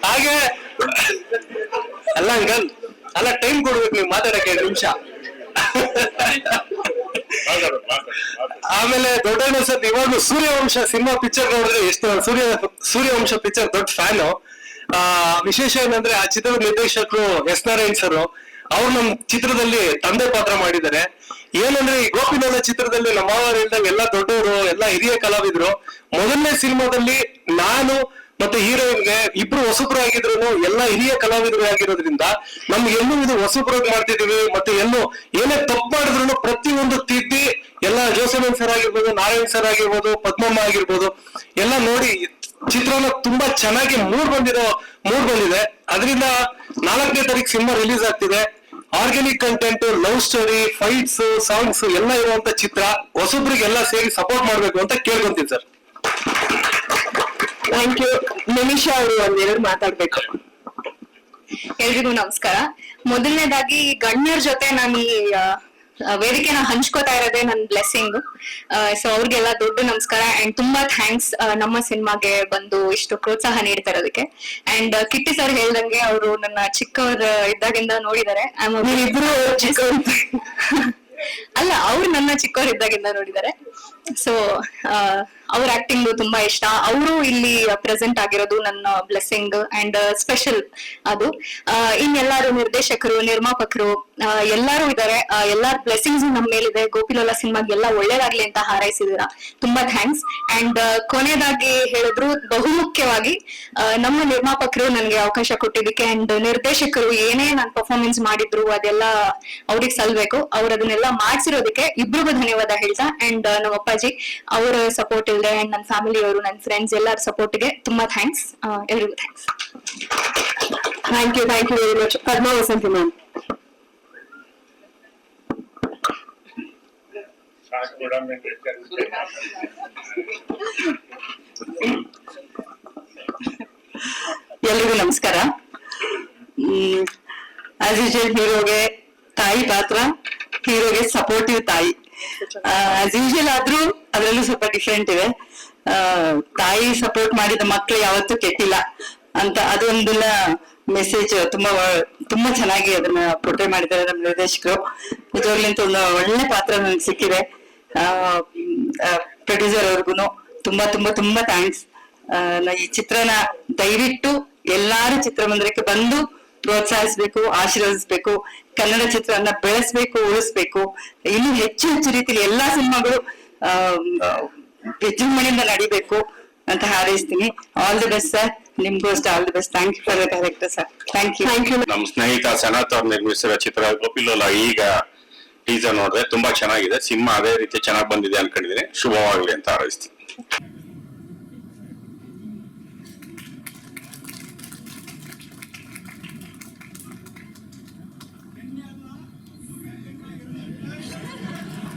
ಹಾಗೆ ಅಲ್ಲ ಅಂಕಲ್, ಅಲ್ಲ ಟೈಮ್ ಕೊಡ್ಬೇಕು ನೀವು ಮಾತಾಡಕ್ಕೆ 2 ನಿಮಿಷ. ಆಮೇಲೆ ದೊಡ್ಡಣ್ಣ ಸರ್ ಇವಾಗ ಸೂರ್ಯವಂಶ ಸಿನಿಮಾ ಪಿಕ್ಚರ್ ನೋಡಿದ್ರೆ ಎಷ್ಟು ಸೂರ್ಯವಂಶ ಪಿಕ್ಚರ್ ದೊಡ್ಡ ಫ್ಯಾನ್. ವಿಶೇಷ ಏನಂದ್ರೆ ಆ ಚಿತ್ರದ ನಿರ್ದೇಶಕರು S. ನಾರಾಯಣ್ ಸರ್, ಅವ್ರು ನಮ್ ಚಿತ್ರದಲ್ಲಿ ತಂದೆ ಪಾತ್ರ ಮಾಡಿದ್ದಾರೆ. ಏನಂದ್ರೆ ಈ ಗೋಪಿನಾಥ ಚಿತ್ರದಲ್ಲಿ ನಮ್ಮ ಮಾವರು ಹೇಳ್ದಂಗೆ ಎಲ್ಲ ದೊಡ್ಡವರು ಎಲ್ಲ ಹಿರಿಯ ಕಲಾವಿದ್ರು. ಮೊದಲನೇ ಸಿನಿಮಾದಲ್ಲಿ ನಾನು ಮತ್ತೆ ಹೀರೋಯಿನ್ಗೆ ಇಬ್ರು ಹೊಸಬ್ರು ಆಗಿದ್ರು, ಎಲ್ಲ ಹಿರಿಯ ಕಲಾವಿದರು ಆಗಿರೋದ್ರಿಂದ ನಮ್ಗೆ ಎಲ್ಲೂ ಇದು ಹೊಸಬ್ರಾಗಿ ಮಾಡ್ತಿದೀವಿ. ಮತ್ತೆ ಎಲ್ಲೂ ಏನೇ ತಪ್ಪು ಮಾಡಿದ್ರು ಪ್ರತಿಯೊಂದು ತಿದ್ದಿ ಎಲ್ಲ ಜೋಸೆಫನ್ ಸರ್ ಆಗಿರ್ಬೋದು, ನಾರಾಯಣ್ ಸರ್ ಆಗಿರ್ಬೋದು, ಪದ್ಮಮ್ಮ ಆಗಿರ್ಬೋದು ಎಲ್ಲ ನೋಡಿ ಚಿತ್ರನ ತುಂಬಾ ಚೆನ್ನಾಗಿ ಮೂಡ್ ಬಂದಿದೆ. ಅದರಿಂದ 4ನೇ ತಾರೀಕು ಸಿನಿಮಾ ರಿಲೀಸ್ ಆಗ್ತಿದೆ. Organic content, love story, fights, songs ಎಲ್ಲ ಇರುವಂತ ಚಿತ್ರ. ಹೊಸಬ್ರಿಗೆಲ್ಲ ಸೇರಿ ಸಪೋರ್ಟ್ ಮಾಡ್ಬೇಕು ಅಂತ ಕೇಳ್ಕೊಂತೀನಿ ಸರ್.
Thank you. ನಿಮಿಷ ಅವರು ಒಂದೆರಡು ಮಾತಾಡ್ಬೇಕು.
ಎಲ್ರಿಗೂ ನಮಸ್ಕಾರ. ಮೊದಲನೇದಾಗಿ ಗಣ್ಯರ ಜೊತೆ ನಾನು ಈ ವೇದಿಕೆನ ಹಂಚ್ಕೋತಾ ಇರೋದೇ ನನ್ನ ಬ್ಲೆಸ್ಸಿಂಗ್. ಸೊ ಅವ್ರಿಗೆಲ್ಲ ದೊಡ್ಡ ನಮಸ್ಕಾರ ಅಂಡ್ ತುಂಬಾ ಥ್ಯಾಂಕ್ಸ್ ನಮ್ಮ ಸಿನಿಮಾಗೆ ಬಂದು ಇಷ್ಟು ಪ್ರೋತ್ಸಾಹ ನೀಡ್ತಾ ಇರೋದಕ್ಕೆ. ಅಂಡ್ ಕಿಟ್ಟಿ ಸರ್ ಹೇಳ್ದಂಗೆ ಅವರು ನನ್ನ ಚಿಕ್ಕವರ ಇದ್ದಾಗಿಂದ ನೋಡಿದ್ದಾರೆ. ಅಲ್ಲ, ಅವ್ರು ನನ್ನ ಚಿಕ್ಕವರ್ ಇದ್ದಾಗಿಂದ ನೋಡಿದ್ದಾರೆ. ಸೊ ಅವ್ರ ಆಕ್ಟಿಂಗ್ ತುಂಬಾ ಇಷ್ಟ. ಅವರು ಇಲ್ಲಿ ಪ್ರೆಸೆಂಟ್ ಆಗಿರೋದು ನನ್ನ ಬ್ಲೆಸ್ಸಿಂಗ್ ಅಂಡ್ ಸ್ಪೆಷಲ್ ಅದು. ಇನ್ನೆಲ್ಲಾರು ನಿರ್ದೇಶಕರು, ನಿರ್ಮಾಪಕರು ಎಲ್ಲಾರು ಇದಾರೆ. ಎಲ್ಲಾರ ಬ್ಲೆಸ್ಸಿಂಗ್ಸ್ ನಮ್ಮ ಮೇಲಿದೆ. ಗೋಪಿಲೋಲ ಸಿನಿಮಾಗೆ ಎಲ್ಲ ಒಳ್ಳೇದಾಗ್ಲಿ ಅಂತ ಹಾರೈಸಿದೀರಾ, ತುಂಬಾ ಥ್ಯಾಂಕ್ಸ್. ಅಂಡ್ ಕೊನೆಯದಾಗಿ ಹೇಳಿದ್ರು, ಬಹುಮುಖ್ಯವಾಗಿ ನಮ್ಮ ನಿರ್ಮಾಪಕರು ನನ್ಗೆ ಅವಕಾಶ ಕೊಟ್ಟಿದ್ದಕ್ಕೆ ಅಂಡ್ ನಿರ್ದೇಶಕರು ಏನೇ ನಾನು ಪರ್ಫಾರ್ಮೆನ್ಸ್ ಮಾಡಿದ್ರು ಅದೆಲ್ಲ ಅವ್ರಿಗೆ ಸಲ್ಬೇಕು. ಅವ್ರು ಅದನ್ನೆಲ್ಲ ಮಾಡ್ಸಿರೋದಕ್ಕೆ ಇಬ್ರಿಗೂ ಧನ್ಯವಾದ ಹೇಳ್ತಾ. ಅಂಡ್ ನಮ್ಮ ಅಪ್ಪಾಜಿ ಅವರ ಸಪೋರ್ಟ್ ಇಲ್ಲದೆ ಅಂಡ್ ನನ್ನ ಫ್ಯಾಮಿಲಿ ಅವರು, ನನ್ನ ಫ್ರೆಂಡ್ಸ್ ಎಲ್ಲರ ಸಪೋರ್ಟ್ಗೆ ತುಂಬಾ ಥ್ಯಾಂಕ್ಸ್. ಎಲ್ರಿಗೂ thanks.
Thank you very much. Padma Vasanthi ma'am.
ಎಲ್ರಿಗೂ ನಮಸ್ಕಾರ. ಆಸ್ ಯೂಶುವಲ್ ಹೀರೋಗೆ ತಾಯಿ ಪಾತ್ರ, ಹೀರೋಗೆ ಸಪೋರ್ಟಿವ್ ತಾಯಿ. ಆಸ್ ಯೂಶುವಲ್ ಆದ್ರೂ ಅದ್ರಲ್ಲೂ ಸ್ವಲ್ಪ ಡಿಫ್ರೆಂಟ್ ಇದೆ. ತಾಯಿ ಸಪೋರ್ಟ್ ಮಾಡಿದ ಮಕ್ಕಳು ಯಾವತ್ತೂ ಕೆಟ್ಟಿಲ್ಲ ಅಂತ ಅದೊಂದನ್ನ ಮೆಸೇಜ್ ತುಂಬಾ ಚೆನ್ನಾಗಿ ಅದನ್ನ ಪೋರ್ಟ್ರೇ ಮಾಡಿದ್ದಾರೆ ನಮ್ಮ ನಿರ್ದೇಶಕರು. ನಿಜವಾಗ್ಲಿಂತ ಒಂದು ಒಳ್ಳೆ ಪಾತ್ರ ನನಗೆ ಸಿಕ್ಕಿದೆ. ಪ್ರೊಡ್ಯೂಸರ್ ಅವ್ರಿಗೂ ತುಂಬಾ ತುಂಬಾ ತುಂಬಾ ಥ್ಯಾಂಕ್ಸ್. ಈ ಚಿತ್ರನ ದಯವಿಟ್ಟು ಎಲ್ಲಾರು ಚಿತ್ರಮಂದಿರಕ್ಕೆ ಬಂದು ಪ್ರೋತ್ಸಾಹಿಸ್ಬೇಕು, ಆಶೀರ್ವದಿಸ್ಬೇಕು. ಕನ್ನಡ ಚಿತ್ರನ ಬೆಳೆಸ್ಬೇಕು, ಉಳಿಸ್ಬೇಕು. ಇನ್ನು ಹೆಚ್ಚು ಹೆಚ್ಚು ರೀತಿಯಲ್ಲಿ ಎಲ್ಲಾ ಸಿನಿಮಾಗಳು ವಿಜೃಂಭಣೆಯಿಂದ ನಡಿಬೇಕು ಅಂತ ಹಾರೈಸ್ತೀನಿ. All the best sir. ನಿಮ್ಗೂ ಅಷ್ಟೇ all the best. Thank you for the director sir. Thank you.
ನಮ್ಮ ಸ್ನೇಹಿತ ಸನತ್ ಅವ್ರು ನಿರ್ಮಿಸಿರೋ ಚಿತ್ರ ಗೋಪಿಲೋಲ ಈಗ ಟೀಸರ್ ನೋಡಿದ್ರೆ ತುಂಬಾ ಚೆನ್ನಾಗಿದೆ. ಸಿನಿಮಾ ಅದೇ ರೀತಿ ಚೆನ್ನಾಗಿ ಬಂದಿದೆ ಅನ್ಕೊಂಡಿದ್ದೀನಿ. ಶುಭವಾಗ್ಲಿ ಅಂತ ಹಾರೈಸ್ತೀನಿ.